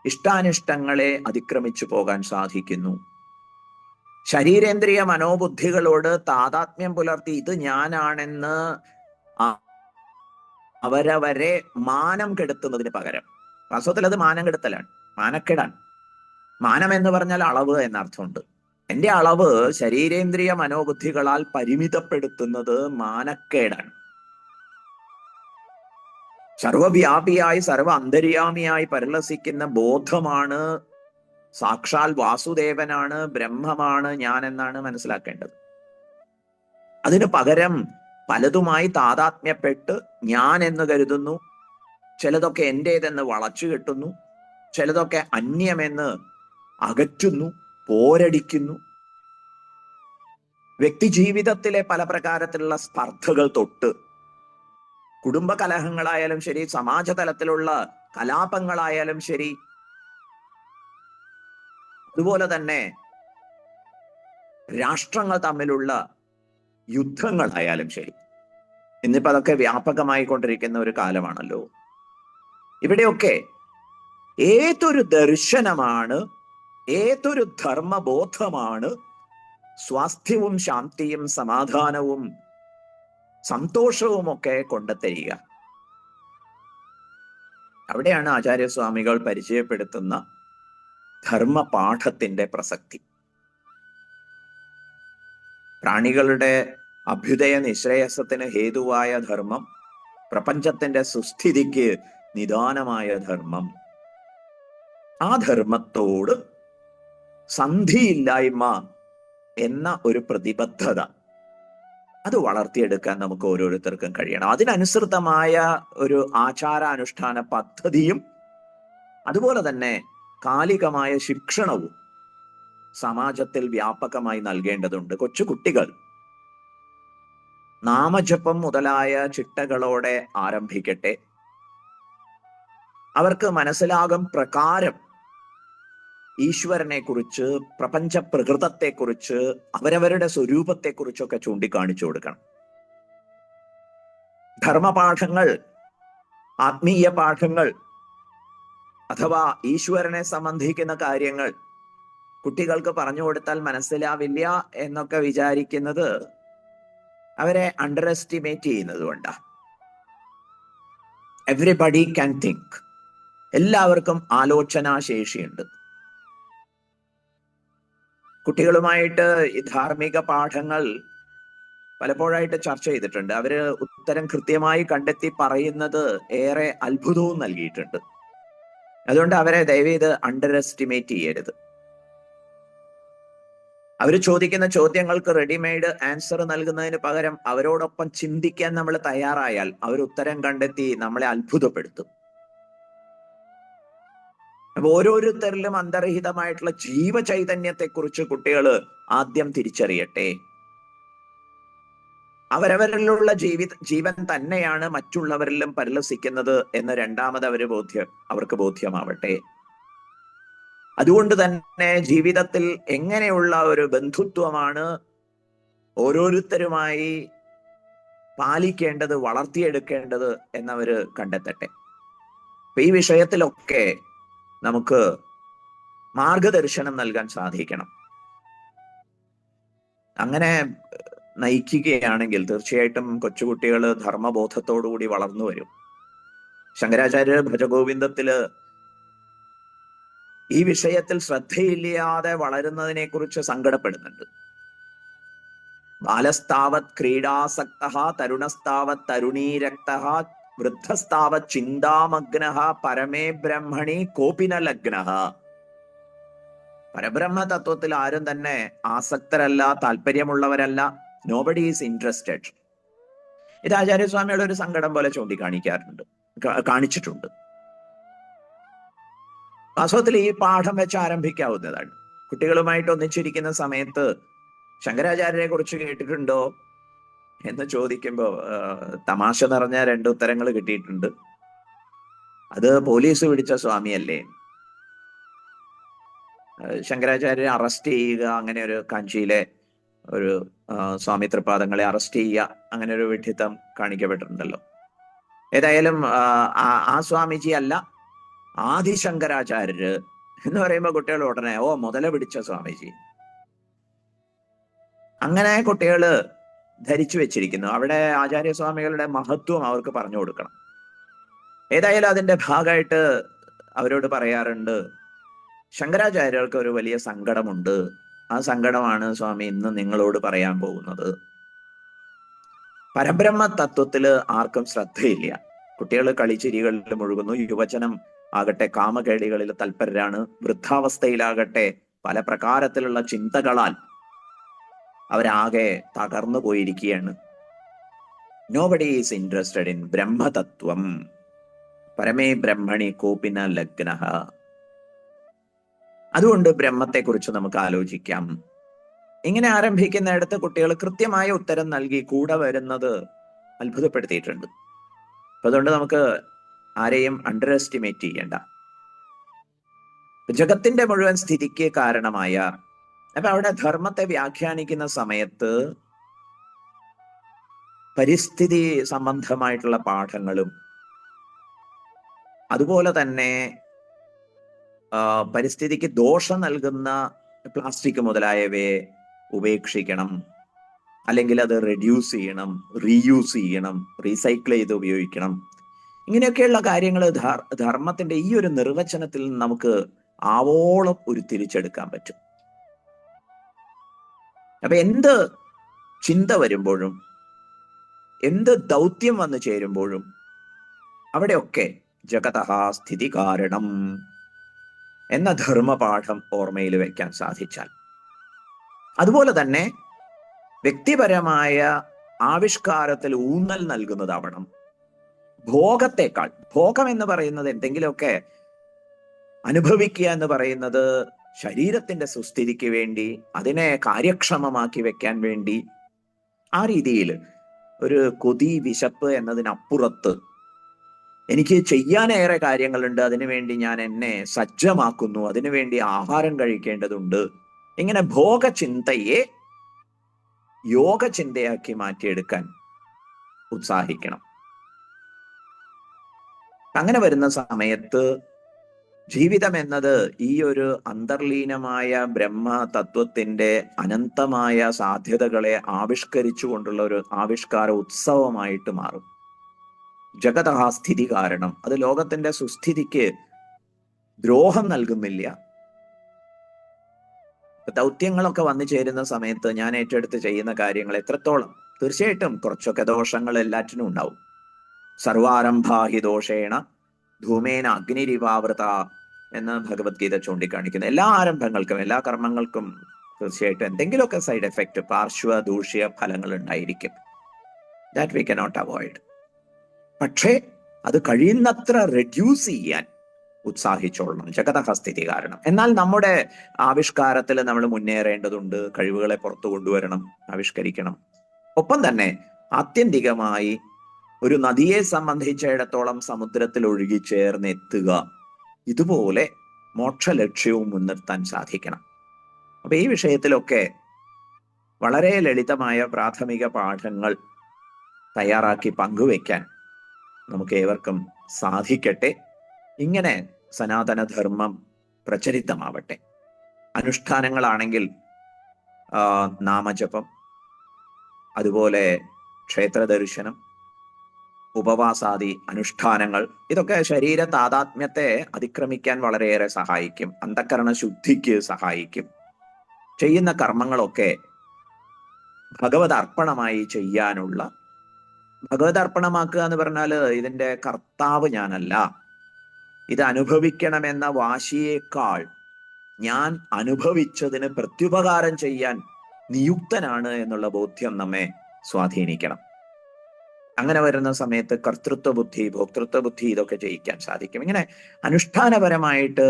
ഇഷ്ടാനിഷ്ടങ്ങളെ അതിക്രമിച്ചു പോകാൻ സാധിക്കുന്നു. ശരീരേന്ദ്രിയ മനോബുദ്ധികളോട് താതാത്മ്യം പുലർത്തി ഇത് ഞാനാണെന്ന് അവരവരെ മാനം കെടുത്തുന്നതിന് പകരം, വാസ്തവത്തിൽ അത് മാനം കെടുത്തലാണ്, മാനക്കേടാണ്. മാനം എന്ന് പറഞ്ഞാൽ അളവ് എന്നർത്ഥമുണ്ട്. എന്റെ അളവ് ശരീരേന്ദ്രിയ മനോബുദ്ധികളാൽ പരിമിതപ്പെടുത്തുന്നത് മാനക്കേടാണ്. സർവവ്യാപിയായി സർവ അന്തര്യാമിയായി പരിലസിക്കുന്ന ബോധമാണ് സാക്ഷാൽ വാസുദേവനാണ്, ബ്രഹ്മമാണ് ഞാൻ എന്നാണ് മനസ്സിലാക്കേണ്ടത്. അതിനു പകരം പലതുമായി താതാത്മ്യപ്പെട്ട് ഞാൻ എന്ന് കരുതുന്നു, ചിലതൊക്കെ എന്റേതെന്ന് വളച്ചു കെട്ടുന്നു, ചിലതൊക്കെ അന്യമെന്ന് അകറ്റുന്നു, പോരടിക്കുന്നു. വ്യക്തി ജീവിതത്തിലെ പല പ്രകാരത്തിലുള്ള സ്പർദ്ധകൾ തൊട്ട് കുടുംബ കലഹങ്ങളായാലും ശരി, സമാജ തലത്തിലുള്ള കലാപങ്ങളായാലും ശരി, അതുപോലെ തന്നെ രാഷ്ട്രങ്ങൾ തമ്മിലുള്ള യുദ്ധങ്ങളായാലും ശരി, ഇന്നിപ്പോ അതൊക്കെ വ്യാപകമായി കൊണ്ടിരിക്കുന്ന ഒരു കാലമാണല്ലോ. ഇവിടെയൊക്കെ ഏതൊരു ദർശനമാണ്, ഏതൊരു ധർമ്മബോധമാണ് സ്വാസ്ഥ്യവും ശാന്തിയും സമാധാനവും സന്തോഷവും ഒക്കെ കൊണ്ടെത്തരിക? അവിടെയാണ് ആചാര്യസ്വാമികൾ പരിചയപ്പെടുത്തുന്ന ധർമ്മപാഠത്തിന്റെ പ്രസക്തി. പ്രാണികളുടെ അഭ്യുദയ നിശ്രേയസത്തിന് ഹേതുവായ ധർമ്മം, പ്രപഞ്ചത്തിന്റെ സുസ്ഥിതിക്ക് നിദാനമായ ധർമ്മം, ആ ധർമ്മത്തോട് സന്ധിയില്ലായ്മ എന്ന ഒരു പ്രതിബദ്ധത അത് വളർത്തിയെടുക്കാൻ നമുക്ക് ഓരോരുത്തർക്കും കഴിയണം. അതിനനുസൃതമായ ഒരു ആചാരാനുഷ്ഠാന പദ്ധതിയും അതുപോലെ തന്നെ കാലികമായ ശിക്ഷണവും സമാജത്തിൽ വ്യാപകമായി നൽകേണ്ടതുണ്ട്. കൊച്ചുകുട്ടികൾ നാമജപം മുതലായ ചിട്ടകളോടെ ആരംഭിക്കട്ടെ. അവർക്ക് മനസ്സിലാകും പ്രകാരം ഈശ്വരനെ കുറിച്ച്, പ്രപഞ്ച പ്രകൃതത്തെക്കുറിച്ച്, അവരവരുടെ സ്വരൂപത്തെക്കുറിച്ചൊക്കെ ചൂണ്ടിക്കാണിച്ചു കൊടുക്കണം. ധർമ്മപാഠങ്ങൾ, ആത്മീയ പാഠങ്ങൾ അഥവാ ഈശ്വരനെ സംബന്ധിക്കുന്ന കാര്യങ്ങൾ കുട്ടികൾക്ക് പറഞ്ഞു കൊടുത്താൽ മനസ്സിലാവില്ല എന്നൊക്കെ വിചാരിക്കുന്നത് അവരെ അണ്ടർ എസ്റ്റിമേറ്റ് ചെയ്യുന്നത് കൊണ്ടാണ്. Everybody can think. എല്ലാവർക്കും ആലോചനാ ശേഷിയുണ്ട്. കുട്ടികളുമായിട്ട് ഈ ധാർമ്മിക പാഠങ്ങൾ പലപ്പോഴായിട്ട് ചർച്ച ചെയ്തിട്ടുണ്ട്. അവര് ഉത്തരം കൃത്യമായി കണ്ടെത്തി പറയുന്നത് ഏറെ അത്ഭുതവും നൽകിയിട്ടുണ്ട്. അതുകൊണ്ട് അവരെ ദയവേത് അണ്ടർ എസ്റ്റിമേറ്റ് ചെയ്യരുത്. അവർ ചോദിക്കുന്ന ചോദ്യങ്ങൾക്ക് റെഡിമെയ്ഡ് ആൻസർ നൽകുന്നതിന് പകരം അവരോടൊപ്പം ചിന്തിക്കാൻ നമ്മൾ തയ്യാറായാൽ അവർ ഉത്തരം കണ്ടെത്തി നമ്മളെ അത്ഭുതപ്പെടുത്തും. അപ്പൊ ഓരോരുത്തരിലും അന്തർഹിതമായിട്ടുള്ള ജീവചൈതന്യത്തെക്കുറിച്ച് കുട്ടികൾ ആദ്യം തിരിച്ചറിയട്ടെ. അവരവരിലുള്ള ജീവൻ തന്നെയാണ് മറ്റുള്ളവരിലും പരിലസിക്കുന്നത് എന്ന് രണ്ടാമത് അവർക്ക് ബോധ്യമാവട്ടെ. അതുകൊണ്ട് തന്നെ ജീവിതത്തിൽ എങ്ങനെയുള്ള ഒരു ബന്ധുത്വമാണ് ഓരോരുത്തരുമായി പാലിക്കേണ്ടത്, വളർത്തിയെടുക്കേണ്ടത് എന്നവര് കണ്ടെത്തട്ടെ. അപ്പൊ ഈ വിഷയത്തിലൊക്കെ നമുക്ക് മാർഗദർശനം നൽകാൻ സാധിക്കണം. അങ്ങനെ നയിക്കുകയാണെങ്കിൽ തീർച്ചയായിട്ടും കൊച്ചുകുട്ടികൾ ധർമ്മബോധത്തോടുകൂടി വളർന്നു വരും. ശങ്കരാചാര്യർ ഭജഗോവിന്ദത്തില് ഈ വിഷയത്തിൽ ശ്രദ്ധയില്ലാതെ വളരുന്നതിനെ കുറിച്ച് സങ്കടപ്പെടുന്നുണ്ട്. ബാലസ്താവത് ക്രീഡാസക്തഃ, തരുണസ്താവത് തരുണീരക്തഃ, വൃദ്ധസ്താവത് ചിന്താമഗ്നഃ, പരമേ ബ്രഹ്മണി കോപിന ലഗ്നഃ. പരബ്രഹ്മ തത്വത്തിൽ ആരും തന്നെ ആസക്തരല്ല, താല്പര്യമുള്ളവരല്ല. Nobody is interested. ഇത് ആചാര്യസ്വാമിയുടെ ഒരു സങ്കടം പോലെ കാണിച്ചിട്ടുണ്ട്. വാസ്തവത്തിൽ ഈ പാഠം വെച്ച് ആരംഭിക്കാവുന്നതാണ്. കുട്ടികളുമായിട്ട് ഒന്നിച്ചിരിക്കുന്ന സമയത്ത് ശങ്കരാചാര്യരെ കുറിച്ച് കേട്ടിട്ടുണ്ടോ എന്ന് ചോദിക്കുമ്പോ തമാശ നിറഞ്ഞ 2 ഉത്തരങ്ങൾ കിട്ടിയിട്ടുണ്ട്. അത് പോലീസ് പിടിച്ച സ്വാമിയല്ലേ, ശങ്കരാചാര്യരെ അറസ്റ്റ് ചെയ്യുക, അങ്ങനെ ഒരു കാഞ്ചിയിലെ ഒരു സ്വാമി തൃപാദങ്ങളെ അറസ്റ്റ് ചെയ്യുക, അങ്ങനെ ഒരു വിഡ്ഢിത്തം കാണിക്കപ്പെട്ടിട്ടുണ്ടല്ലോ. ഏതായാലും ആ സ്വാമിജി അല്ല, ആദിശങ്കരാചാര്യര് എന്ന് പറയുമ്പോ കുട്ടികൾ ഉടനെ മുതല പിടിച്ച സ്വാമിജി. അങ്ങനെ കുട്ടികള് ധരിച്ചു വെച്ചിരിക്കുന്നു. അവിടെ ആചാര്യസ്വാമികളുടെ മഹത്വം അവർക്ക് പറഞ്ഞു കൊടുക്കണം. ഏതായാലും അതിന്റെ ഭാഗമായിട്ട് അവരോട് പറയാറുണ്ട്, ശങ്കരാചാര്യർക്ക് ഒരു വലിയ സങ്കടമുണ്ട്. ആ സങ്കടമാണ് സ്വാമി ഇന്ന് നിങ്ങളോട് പറയാൻ പോകുന്നത്. പരബ്രഹ്മ തത്വത്തില് ആർക്കും ശ്രദ്ധയില്ല. കുട്ടികൾ കളിച്ചിരികളിൽ മുഴുകുന്നു. യുവജനം ആകട്ടെ കാമകേളികളിൽ തൽപരരാണ്. വൃദ്ധാവസ്ഥയിലാകട്ടെ പല പ്രകാരത്തിലുള്ള ചിന്തകളാൽ അവരാകെ തകർന്നു പോയിരിക്കുകയാണ്. നോബഡി ഈസ് ഇൻട്രസ്റ്റഡ് ഇൻ ബ്രഹ്മതത്വം. പരമേ ബ്രഹ്മണി കോപിന ലഗ്നഃ. അതുകൊണ്ട് ബ്രഹ്മത്തെക്കുറിച്ച് നമുക്ക് ആലോചിക്കാം. ഇങ്ങനെ ആരംഭിക്കുന്നിടത്ത് കുട്ടികൾ കൃത്യമായ ഉത്തരം നൽകി കൂടെ വരുന്നത് അത്ഭുതപ്പെടുത്തിയിട്ടുണ്ട്. അപ്പൊ അതുകൊണ്ട് നമുക്ക് ആരെയും അണ്ടർ എസ്റ്റിമേറ്റ് ചെയ്യണ്ട. ജഗത്തിന്റെ മുഴുവൻ സ്ഥിതിക്ക് കാരണമായ, അപ്പൊ അവിടെ ധർമ്മത്തെ വ്യാഖ്യാനിക്കുന്ന സമയത്ത് പരിസ്ഥിതി സംബന്ധമായിട്ടുള്ള പാഠങ്ങളും അതുപോലെ തന്നെ പരിസ്ഥിതിക്ക് ദോഷം നൽകുന്ന പ്ലാസ്റ്റിക് മുതലായവയെ ഉപേക്ഷിക്കണം, അല്ലെങ്കിൽ അത് റെഡ്യൂസ് ചെയ്യണം, റീയൂസ് ചെയ്യണം, റീസൈക്കിൾ ചെയ്ത് ഉപയോഗിക്കണം, ഇങ്ങനെയൊക്കെയുള്ള കാര്യങ്ങൾ ധർമ്മത്തിന്റെ ഈ ഒരു നിർവചനത്തിൽ നമുക്ക് ആവോളം ഉരുത്തിരിച്ചെടുക്കാൻ പറ്റും. അപ്പൊ എന്ത് ചിന്ത വരുമ്പോഴും എന്ത് ദൗത്യം വന്നു ചേരുമ്പോഴും അവിടെയൊക്കെ ജഗതഃ സ്ഥിതി കാരണം എന്ന ധർമ്മപാഠം ഓർമ്മയിൽ വെക്കാൻ സാധിച്ചാൽ, അതുപോലെ തന്നെ വ്യക്തിപരമായ ആവിഷ്കാരത്തിൽ ഊന്നൽ നൽകുന്നതാവണം. ഭോഗത്തെക്കാൾ, ഭോഗം എന്ന് പറയുന്നത് എന്തെങ്കിലുമൊക്കെ അനുഭവിക്കുക എന്ന് പറയുന്നത് ശരീരത്തിന്റെ സുസ്ഥിതിക്ക് വേണ്ടി, അതിനെ കാര്യക്ഷമമാക്കി വെക്കാൻ വേണ്ടി, ആ രീതിയിൽ ഒരു കൊതി വിശപ്പ് എന്നതിനപ്പുറത്ത് എനിക്ക് ചെയ്യാനേറെ കാര്യങ്ങളുണ്ട്, അതിനുവേണ്ടി ഞാൻ എന്നെ സജ്ജമാക്കുന്നു, അതിനുവേണ്ടി ആഹാരം കഴിക്കേണ്ടതുണ്ട്, ഇങ്ങനെ ഭോഗചിന്തയെ യോഗചിന്തയാക്കി മാറ്റിയെടുക്കാൻ ഉത്സാഹിക്കണം. അങ്ങനെ വരുന്ന സമയത്ത് ജീവിതം എന്നത് ഈ ഒരു അന്തർലീനമായ ബ്രഹ്മ തത്വത്തിന്റെ അനന്തമായ സാധ്യതകളെ ആവിഷ്കരിച്ചുകൊണ്ടുള്ള ഒരു ആവിഷ്കാര ഉത്സവമായിട്ട് മാറും. ജഗതഃ സ്ഥിതി കാരണം, അത് ലോകത്തിന്റെ സുസ്ഥിതിക്ക് ദ്രോഹം നൽകുന്നില്ല. ദൗത്യങ്ങളൊക്കെ വന്നു ചേരുന്ന സമയത്ത് ഞാൻ ഏറ്റെടുത്ത് ചെയ്യുന്ന കാര്യങ്ങൾ എത്രത്തോളം, തീർച്ചയായിട്ടും കുറച്ചൊക്കെ ദോഷങ്ങൾ എല്ലാറ്റിനും ഉണ്ടാവും. സർവാരംഭാഹി ദോഷേണ ധൂമേന അഗ്നിരിവാവൃത എന്ന് ഭഗവത്ഗീത ചൂണ്ടിക്കാണിക്കുന്നു. എല്ലാ ആരംഭങ്ങൾക്കും എല്ലാ കർമ്മങ്ങൾക്കും തീർച്ചയായിട്ടും എന്തെങ്കിലുമൊക്കെ സൈഡ് എഫക്റ്റ്, പാർശ്വ ദൂഷ്യ ഫലങ്ങൾ ഉണ്ടായിരിക്കും. That we cannot avoid. പക്ഷേ അത് കഴിയുന്നത്ര റെഡ്യൂസ് ചെയ്യാൻ ഉത്സാഹിച്ചോളണം. ജഗതഃ സ്ഥിതി കാരണം. എന്നാൽ നമ്മുടെ ആവിഷ്കാരത്തിൽ നമ്മൾ മുന്നേറേണ്ടതുണ്ട്, കഴിവുകളെ പുറത്തു കൊണ്ടുവരണം, ആവിഷ്കരിക്കണം. ഒപ്പം തന്നെ ആത്യന്തികമായി ഒരു നദിയെ സംബന്ധിച്ചിടത്തോളം സമുദ്രത്തിൽ ഒഴുകിച്ചേർന്നെത്തുക, ഇതുപോലെ മോക്ഷലക്ഷ്യവും മുൻനിർത്താൻ സാധിക്കണം. അപ്പൊ ഈ വിഷയത്തിലൊക്കെ വളരെ ലളിതമായ പ്രാഥമിക പാഠങ്ങൾ തയ്യാറാക്കി പങ്കുവെക്കാൻ നമുക്ക് ഏവർക്കും സാധിക്കട്ടെ. ഇങ്ങനെ സനാതനധർമ്മം പ്രചരിതമാവട്ടെ. അനുഷ്ഠാനങ്ങളാണെങ്കിൽ നാമജപം, അതുപോലെ ക്ഷേത്ര ദർശനം, ഉപവാസാദി അനുഷ്ഠാനങ്ങൾ, ഇതൊക്കെ ശരീര താതാത്മ്യത്തെ അതിക്രമിക്കാൻ വളരെയേറെ സഹായിക്കും, അന്ധക്കരണ ശുദ്ധിക്ക് സഹായിക്കും. ചെയ്യുന്ന കർമ്മങ്ങളൊക്കെ ഭഗവത് അർപ്പണമായി ചെയ്യാനുള്ള, ഭഗവത് അർപ്പണമാക്കുക എന്ന് പറഞ്ഞാൽ ഇതിന്റെ കർത്താവ് ഞാനല്ല, ഇത് അനുഭവിക്കണമെന്ന വാശിയേക്കാൾ ഞാൻ അനുഭവിച്ചതിന് പ്രത്യുപകാരം ചെയ്യാൻ നിയുക്തനാണ് എന്നുള്ള ബോധ്യം നമ്മെ സ്വാധീനിക്കണം. അങ്ങനെ വരുന്ന സമയത്ത് കർത്തൃത്വ ബുദ്ധി, ഭോക്തൃത്വ ബുദ്ധി ഇതൊക്കെ ജയിക്കാൻ സാധിക്കും. ഇങ്ങനെ അനുഷ്ഠാനപരമായിട്ട്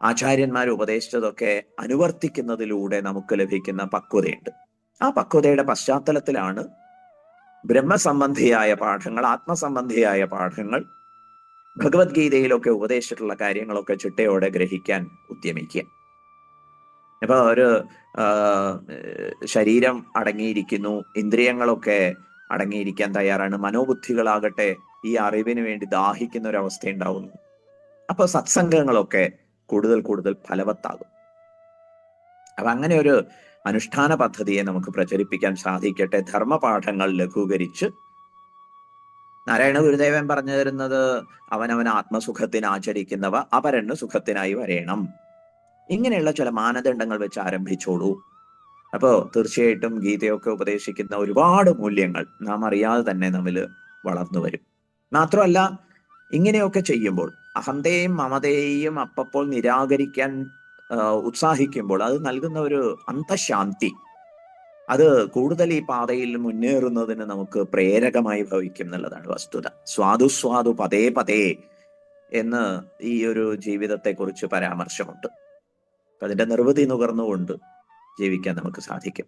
ആചാര്യന്മാർ ഉപദേശിച്ചതൊക്കെ അനുവർത്തിക്കുന്നതിലൂടെ നമുക്ക് ലഭിക്കുന്ന പക്വതയുണ്ട്. ആ പക്വതയുടെ പശ്ചാത്തലത്തിലാണ് ബ്രഹ്മസംബന്ധിയായ പാഠങ്ങൾ, ആത്മസംബന്ധിയായ പാഠങ്ങൾ, ഭഗവത്ഗീതയിലൊക്കെ ഉപദേശിച്ചിട്ടുള്ള കാര്യങ്ങളൊക്കെ ചിട്ടയോടെ ഗ്രഹിക്കാൻ ഉദ്യമിക്കുക. ഇപ്പൊ ഒരു ശരീരം അടങ്ങിയിരിക്കുന്നു, ഇന്ദ്രിയങ്ങളൊക്കെ അടങ്ങിയിരിക്കാൻ തയ്യാറാണ്, മനോബുദ്ധികളാകട്ടെ ഈ അറിവിന് വേണ്ടി ദാഹിക്കുന്ന ഒരു അവസ്ഥ ഉണ്ടാവുന്നു. അപ്പൊ സത്സംഗങ്ങളൊക്കെ കൂടുതൽ കൂടുതൽ ഫലവത്താകും. അപ്പൊ അങ്ങനെ ഒരു അനുഷ്ഠാന പദ്ധതിയെ നമുക്ക് പ്രചരിപ്പിക്കാൻ സാധിക്കട്ടെ. ധർമ്മപാഠങ്ങൾ ലഘൂകരിച്ച് നാരായണ ഗുരുദേവൻ പറഞ്ഞു തരുന്നത് അവനവൻ ആത്മസുഖത്തിന് ആചരിക്കുന്നവ അപരന് സുഖത്തിനായി വരേണം. ഇങ്ങനെയുള്ള ചില മാനദണ്ഡങ്ങൾ വെച്ച് ആരംഭിച്ചോളൂ. അപ്പോൾ തീർച്ചയായിട്ടും ഗീതയൊക്കെ ഉപദേശിക്കുന്ന ഒരുപാട് മൂല്യങ്ങൾ നാം അറിയാതെ തന്നെ നമ്മിൽ വളർന്നു വരും. മാത്രമല്ല, ഇങ്ങനെയൊക്കെ ചെയ്യുമ്പോൾ അഹന്തയെയും മമതയെയും അപ്പപ്പോൾ നിരാകരിക്കാൻ ഉത്സാഹിക്കുമ്പോൾ അത് നൽകുന്ന ഒരു അന്തഃശാന്തി, അത് കൂടുതൽ ഈ പാതയിൽ മുന്നേറുന്നതിന് നമുക്ക് പ്രേരകമായി ഭവിക്കും എന്നുള്ളതാണ് വസ്തുത. സ്വാദു പതേ പതേ എന്ന് ഈ ഒരു ജീവിതത്തെ കുറിച്ച് പരാമർശമുണ്ട്. അതിന്റെ നിർവൃതി നുകർന്നുകൊണ്ട് ജീവിക്കാൻ നമുക്ക് സാധിക്കും.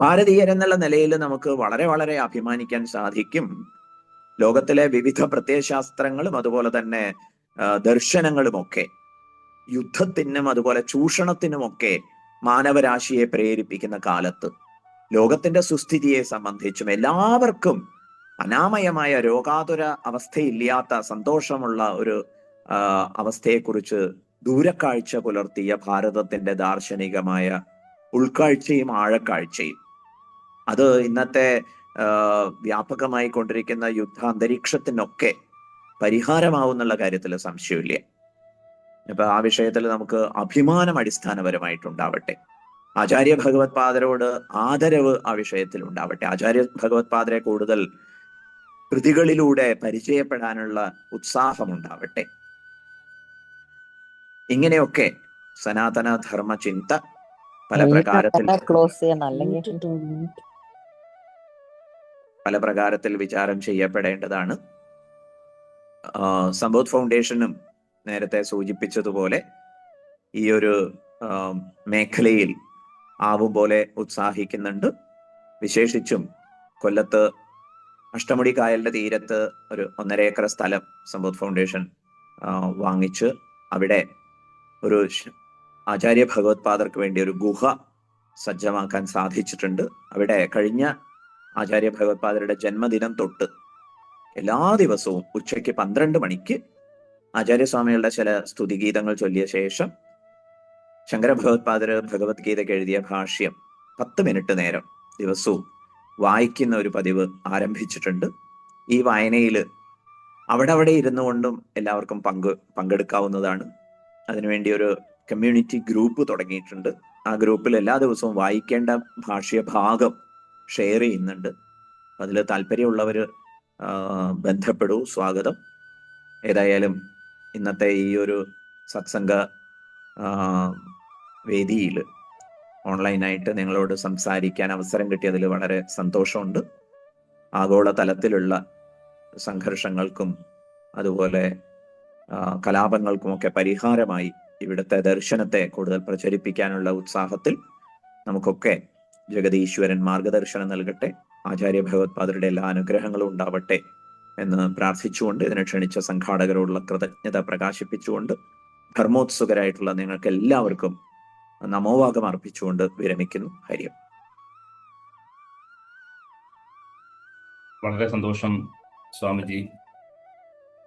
ഭാരതീയരെന്നുള്ള നിലയിൽ നമുക്ക് വളരെ വളരെ അഭിമാനിക്കാൻ സാധിക്കും. ലോകത്തിലെ വിവിധ പ്രത്യയശാസ്ത്രങ്ങളും അതുപോലെ തന്നെ ദർശനങ്ങളുമൊക്കെ യുദ്ധത്തിനും അതുപോലെ ചൂഷണത്തിനുമൊക്കെ മാനവരാശിയെ പ്രേരിപ്പിക്കുന്ന കാലത്ത് ലോകത്തിന്റെ സുസ്ഥിതിയെ സംബന്ധിച്ചും എല്ലാവർക്കും അനാമയമായ രോഗാതുര അവസ്ഥയില്ലാത്ത സന്തോഷമുള്ള ഒരു അവസ്ഥയെക്കുറിച്ച് ദൂരക്കാഴ്ച പുലർത്തിയ ഭാരതത്തിന്റെ ദാർശനികമായ ഉൾക്കാഴ്ചയും ആഴക്കാഴ്ചയും അത് ഇന്നത്തെ വ്യാപകമായി കൊണ്ടിരിക്കുന്ന യുദ്ധാന്തരീക്ഷത്തിനൊക്കെ പരിഹാരമാവുന്നുള്ള കാര്യത്തിൽ സംശയമില്ല. ഇപ്പൊ ആ വിഷയത്തിൽ നമുക്ക് അഭിമാനം അടിസ്ഥാനപരമായിട്ടുണ്ടാവട്ടെ. ആചാര്യ ഭഗവത് പാദരോട് ആദരവ് ആ വിഷയത്തിൽ ഉണ്ടാവട്ടെ. ആചാര്യ ഭഗവത് പാദരെ കൂടുതൽ കൃതികളിലൂടെ പരിചയപ്പെടാനുള്ള ഉത്സാഹമുണ്ടാവട്ടെ. ഇങ്ങനെയൊക്കെ സനാതന ധർമ്മ ചിന്ത പല പ്രകാരത്തിൽ വിചാരം ചെയ്യപ്പെടേണ്ടതാണ്. സമ്പൂത് ഫൗണ്ടേഷനും നേരത്തെ സൂചിപ്പിച്ചതുപോലെ ഈ ഒരു മേഖലയിൽ ആവും പോലെ ഉത്സാഹിക്കുന്നുണ്ട്. വിശേഷിച്ചും കൊല്ലത്ത് അഷ്ടമുടി കായലിന്റെ തീരത്ത് ഒരു 1.5 ഏക്കർ സ്ഥലം സമ്പൂത് ഫൗണ്ടേഷൻ വാങ്ങിച്ച് അവിടെ ഒരു ആചാര്യ ഭഗവത് പാദർക്ക് വേണ്ടി ഒരു ഗുഹ സജ്ജമാക്കാൻ സാധിച്ചിട്ടുണ്ട്. അവിടെ കഴിഞ്ഞ ആചാര്യ ഭഗവത് പാദരുടെ ജന്മദിനം തൊട്ട് എല്ലാ ദിവസവും ഉച്ചയ്ക്ക് 12 മണിക്ക് ആചാര്യസ്വാമികളുടെ ചില സ്തുതിഗീതങ്ങൾ ചൊല്ലിയ ശേഷം ശങ്കര ഭഗവത് പാദർ ഭഗവത്ഗീതയ്ക്ക് എഴുതിയ ഭാഷ്യം 10 മിനിറ്റ് നേരം ദിവസവും വായിക്കുന്ന ഒരു പതിവ് ആരംഭിച്ചിട്ടുണ്ട്. ഈ വായനയിൽ അവിടെ ഇരുന്നു കൊണ്ടും എല്ലാവർക്കും പങ്കെടുക്കാവുന്നതാണ്. അതിനുവേണ്ടി ഒരു കമ്മ്യൂണിറ്റി ഗ്രൂപ്പ് തുടങ്ങിയിട്ടുണ്ട്. ആ ഗ്രൂപ്പിൽ എല്ലാ ദിവസവും വായിക്കേണ്ട ഭാഷ്യഭാഗം ഷെയർ ചെയ്യുന്നുണ്ട്. അതിൽ താല്പര്യമുള്ളവർ ബന്ധപ്പെടൂ, സ്വാഗതം. ഏതായാലും ഇന്നത്തെ ഈ ഒരു സത്സംഗ വേദിയിൽ ഓൺലൈനായിട്ട് നിങ്ങളോട് സംസാരിക്കാൻ അവസരം കിട്ടിയതിൽ വളരെ സന്തോഷമുണ്ട്. ആഗോള തലത്തിലുള്ള സംഘർഷങ്ങൾക്കും അതുപോലെ കലാപങ്ങൾക്കുമൊക്കെ പരിഹാരമായി ഇവിടുത്തെ ദർശനത്തെ കൂടുതൽ പ്രചരിപ്പിക്കാനുള്ള ഉത്സാഹത്തിൽ നമുക്കൊക്കെ ജഗതീശ്വരൻ മാർഗദർശനം നൽകട്ടെ. ആചാര്യ ഭഗവത് പാദരുടെ എല്ലാ അനുഗ്രഹങ്ങളും ഉണ്ടാവട്ടെ എന്ന് പ്രാർത്ഥിച്ചുകൊണ്ട് ഇതിനെ ക്ഷണിച്ച സംഘാടകരോടുള്ള കൃതജ്ഞത പ്രകാശിപ്പിച്ചുകൊണ്ട് ധർമ്മോത്സുകരായിട്ടുള്ള നിങ്ങൾക്ക് എല്ലാവർക്കും നമോവാകം അർപ്പിച്ചുകൊണ്ട് വിരമിക്കുന്നു. ഹരിയം. വളരെ സന്തോഷം സ്വാമിജി.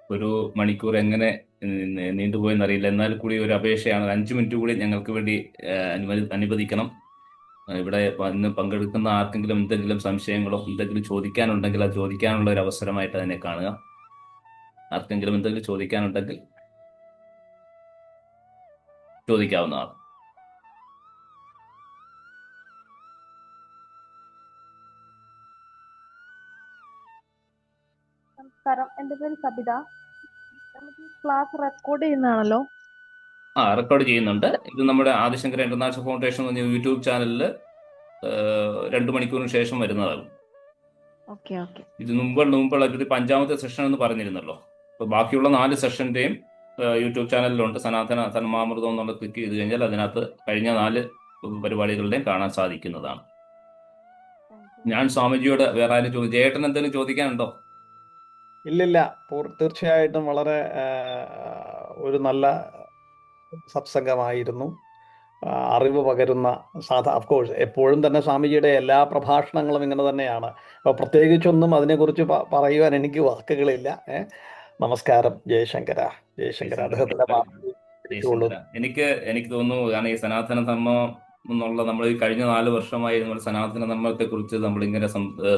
ഒരു മണിക്കൂർ എങ്ങനെ നീണ്ടുപോയെന്നറിയില്ല. എന്നാൽ കൂടി ഒരു അപേക്ഷയാണ്, 5 മിനിറ്റ് കൂടി ഞങ്ങൾക്ക് വേണ്ടി അനുവദിക്കണം. ഇവിടെ ഇന്ന് പങ്കെടുക്കുന്ന ആർക്കെങ്കിലും എന്തെങ്കിലും സംശയങ്ങളോ എന്തെങ്കിലും ചോദിക്കാനുണ്ടെങ്കിൽ അത് ചോദിക്കാനുള്ള ഒരു അവസരമായിട്ട് തന്നെ കാണുക. ആർക്കെങ്കിലും എന്തെങ്കിലും ചോദിക്കാനുണ്ടെങ്കിൽ ചോദിക്കാവുന്നതാണ്. നമസ്കാരം, എന്റെ പേര് സബിത. ക്ലാസ് റെക്കോർഡ് ചെയ്യുന്നതാണല്ലോ? റെക്കോർഡ് ചെയ്യുന്നുണ്ട്. ഇത് നമ്മുടെ ആദിശങ്കര ഇന്റർനാഷണൽ ഫൗണ്ടേഷൻ എന്ന യൂട്യൂബ് ചാനലിൽ 2 മണിക്കൂറിന് ശേഷം വരുന്നതാണ്. ഇത് മുമ്പുള്ള ഇത് 5ാമത്തെ സെഷൻ എന്ന് പറഞ്ഞിരുന്നല്ലോ. അപ്പോൾ ബാക്കിയുള്ള 4 സെഷന്റെയും യൂട്യൂബ് ചാനലിലുണ്ട്. സനാതന തന്മാമൃതം എന്നുള്ള ക്ലിക്ക് ചെയ്ത് കഴിഞ്ഞാൽ അതിനകത്ത് കഴിഞ്ഞ 4 പരിപാടികളുടെയും കാണാൻ സാധിക്കുന്നതാണ്. ഞാൻ സ്വാമിജിയോട് വേറെ ആരും ജയേട്ടൻ എന്തെങ്കിലും ചോദിക്കാനുണ്ടോ? ഇല്ലില്ല, തീർച്ചയായിട്ടും വളരെ ഒരു നല്ല സത്സംഗമായിരുന്നു. അറിവ് പകരുന്ന അഫ്കോഴ്സ് എപ്പോഴും തന്നെ സ്വാമിജിയുടെ എല്ലാ പ്രഭാഷണങ്ങളും ഇങ്ങനെ തന്നെയാണ്. അപ്പോൾ പ്രത്യേകിച്ചൊന്നും അതിനെക്കുറിച്ച് പറയുവാൻ എനിക്ക് വാക്കുകളില്ല. നമസ്കാരം. ജയശങ്കര. എനിക്ക് തോന്നുന്നു, കാരണം ഈ സനാതന ധർമ്മം എന്നുള്ള നമ്മൾ ഈ കഴിഞ്ഞ 4 വർഷമായി നമ്മൾ സനാതന ധർമ്മത്തെ കുറിച്ച് നമ്മളിങ്ങനെ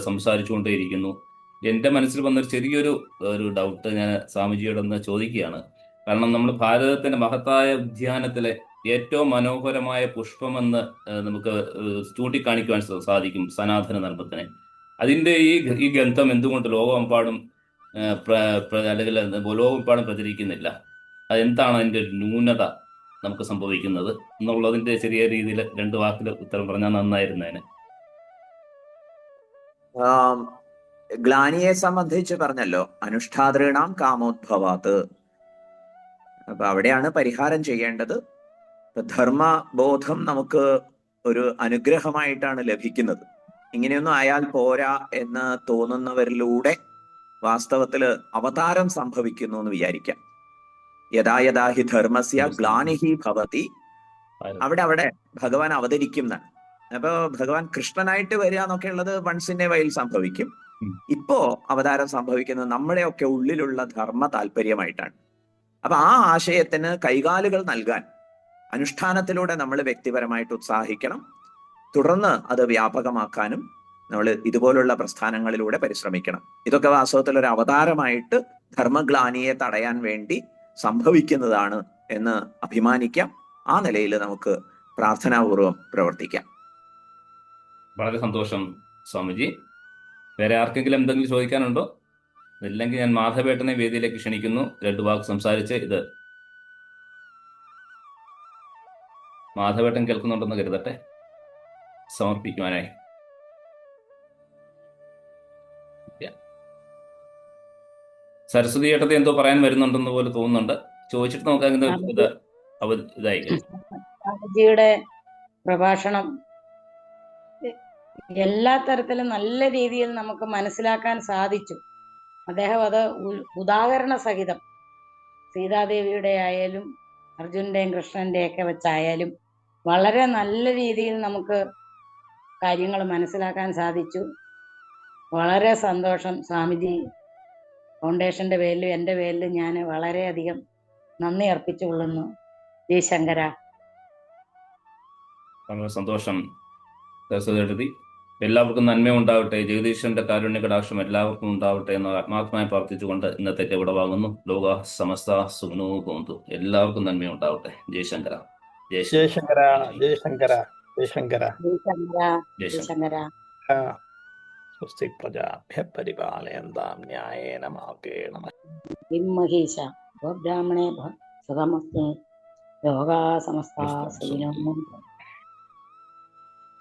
സംസാരിച്ചുകൊണ്ടേയിരിക്കുന്നു. എൻ്റെ മനസ്സിൽ വന്നൊരു ചെറിയൊരു ഡൗട്ട് ഞാൻ സ്വാമിജിയോടൊന്ന് ചോദിക്കുകയാണ്. കാരണം നമ്മൾ ഭാരതത്തിന്റെ മഹത്തായ ഉദ്യാനത്തിലെ ഏറ്റവും മനോഹരമായ പുഷ്പമെന്ന് നമുക്ക് ചൂണ്ടിക്കാണിക്കുവാൻ സാധിക്കും സനാതന ധർമ്മത്തിനെ. അതിൻ്റെ ഈ ഗന്ധം എന്തുകൊണ്ട് ലോകമെമ്പാടും അല്ലെങ്കിൽ ലോകമെമ്പാടും പ്രചരിക്കുന്നില്ല? അതെന്താണ് അതിൻ്റെ ഒരു ന്യൂനത നമുക്ക് സംഭവിക്കുന്നത് എന്നുള്ളതിന്റെ ചെറിയ രീതിയിൽ 2 വാക്കിൽ ഉത്തരം പറഞ്ഞാൽ നന്നായിരുന്നേനെ. ഗ്ലാനിയെ സംബന്ധിച്ച് പറഞ്ഞല്ലോ, അനുഷ്ഠാതൃണാം കാമോദ്ഭവാത്. അപ്പൊ അവിടെയാണ് പരിഹാരം ചെയ്യേണ്ടത്. ധർമ്മബോധം നമുക്ക് ഒരു അനുഗ്രഹമായിട്ടാണ് ലഭിക്കുന്നത്. ഇങ്ങനെയൊന്നും ആയാൽ പോരാ എന്ന് തോന്നുന്നവരിലൂടെ വാസ്തവത്തില് അവതാരം സംഭവിക്കുന്നു എന്ന് വിചാരിക്കാം. യഥാ യഥാ ഹി ധർമ്മസ്യ ഗ്ലാനിഹി ഭവതി, അവിടെ ഭഗവാൻ അവതരിക്കും എന്നാണ്. അപ്പൊ ഭഗവാൻ കൃഷ്ണനായിട്ട് വരിക എന്നൊക്കെ ഉള്ളത് വൺസ് ഇൻ എ വൈൽ സംഭവിക്കും. ഇപ്പോ അവതാരം സംഭവിക്കുന്നത് നമ്മുടെയൊക്കെ ഉള്ളിലുള്ള ധർമ്മ താല്പര്യമായിട്ടാണ്. അപ്പൊ ആ ആശയത്തിന് കൈകാലുകൾ നൽകാൻ അനുഷ്ഠാനത്തിലൂടെ നമ്മൾ വ്യക്തിപരമായിട്ട് ഉത്സാഹിക്കണം. തുടർന്ന് അത് വ്യാപകമാക്കാനും നമ്മൾ ഇതുപോലുള്ള പ്രസ്ഥാനങ്ങളിലൂടെ പരിശ്രമിക്കണം. ഇതൊക്കെ വാസ്തവത്തിൽ ഒരു അവതാരമായിട്ട് ധർമ്മഗ്ലാനിയെ തടയാൻ വേണ്ടി സംഭവിക്കുന്നതാണ് എന്ന് അഭിമാനിക്കാം. ആ നിലയിൽ നമുക്ക് പ്രാർത്ഥനാപൂർവം പ്രവർത്തിക്കാം. വളരെ സന്തോഷം സ്വാമിജി. വേറെ ആർക്കെങ്കിലും എന്തെങ്കിലും ചോദിക്കാനുണ്ടോ? ഇല്ലെങ്കിൽ ഞാൻ മാധവേട്ടനെ വേദിയിലേക്ക് ക്ഷണിക്കുന്നു. 2 വാക്ക് സംസാരിച്ച് ഇത് മാധവേട്ടൻ കേൾക്കുന്നുണ്ടെന്ന് കരുതട്ടെ, സമർപ്പിക്കുവാനായി. സരസ്വതി ഏട്ടത്തി എന്തോ പറയാൻ വരുന്നുണ്ടെന്ന് പോലെ തോന്നുന്നുണ്ട്. ചോദിച്ചിട്ട് നോക്കാം. ഇതായിരിക്കും സ്വാമിജിയുടെ പ്രഭാഷണം എല്ലാ തരത്തിലും നല്ല രീതിയിൽ നമുക്ക് മനസ്സിലാക്കാൻ സാധിച്ചു. അദ്ദേഹം അത് ഉദാഹരണ സഹിതം സീതാദേവിയുടെ ആയാലും അർജുനന്റെയും കൃഷ്ണന്റെയും ഒക്കെ വെച്ചായാലും വളരെ നല്ല രീതിയിൽ നമുക്ക് കാര്യങ്ങൾ മനസ്സിലാക്കാൻ സാധിച്ചു. വളരെ സന്തോഷം. സ്വാമിജി ഫൗണ്ടേഷന്റെ പേരിലും എൻ്റെ പേരിലും ഞാൻ വളരെയധികം നന്ദി അർപ്പിച്ചുകൊള്ളുന്നു. ജയ് ശങ്കര. വളരെ സന്തോഷം സരസ്വതി. എല്ലാവർക്കും നന്മ ഉണ്ടാവട്ടെ. ജഗദീശ്വരന്റെ കാരുണ്യ കടാക്ഷം എല്ലാവർക്കും ഉണ്ടാവട്ടെ എന്ന് ആത്മാർത്ഥമായി പ്രാർത്ഥിച്ചുകൊണ്ട് ഇന്നത്തേക്ക് വിടവാങ്ങുന്നു. ലോക സമസ്ത സുഖനോ ഭവന്തു. എല്ലാവർക്കും നന്മ ഉണ്ടാവട്ടെ. ജയ് ശങ്കര. ജയ് ശങ്കര. ജയ് ശങ്കര. ജയ് ശങ്കര. ജയ് ശങ്കര. ജയ് ശങ്കര. സ്വസ്തി പ്രജാഭ്യ പരിപാലയന്താം ന്യായേന മാർഗേണ മഹീശ ബ്രാഹ്മണേ സുഖമസ്തി. ലോകാ സമസ്ത സുഖിനോ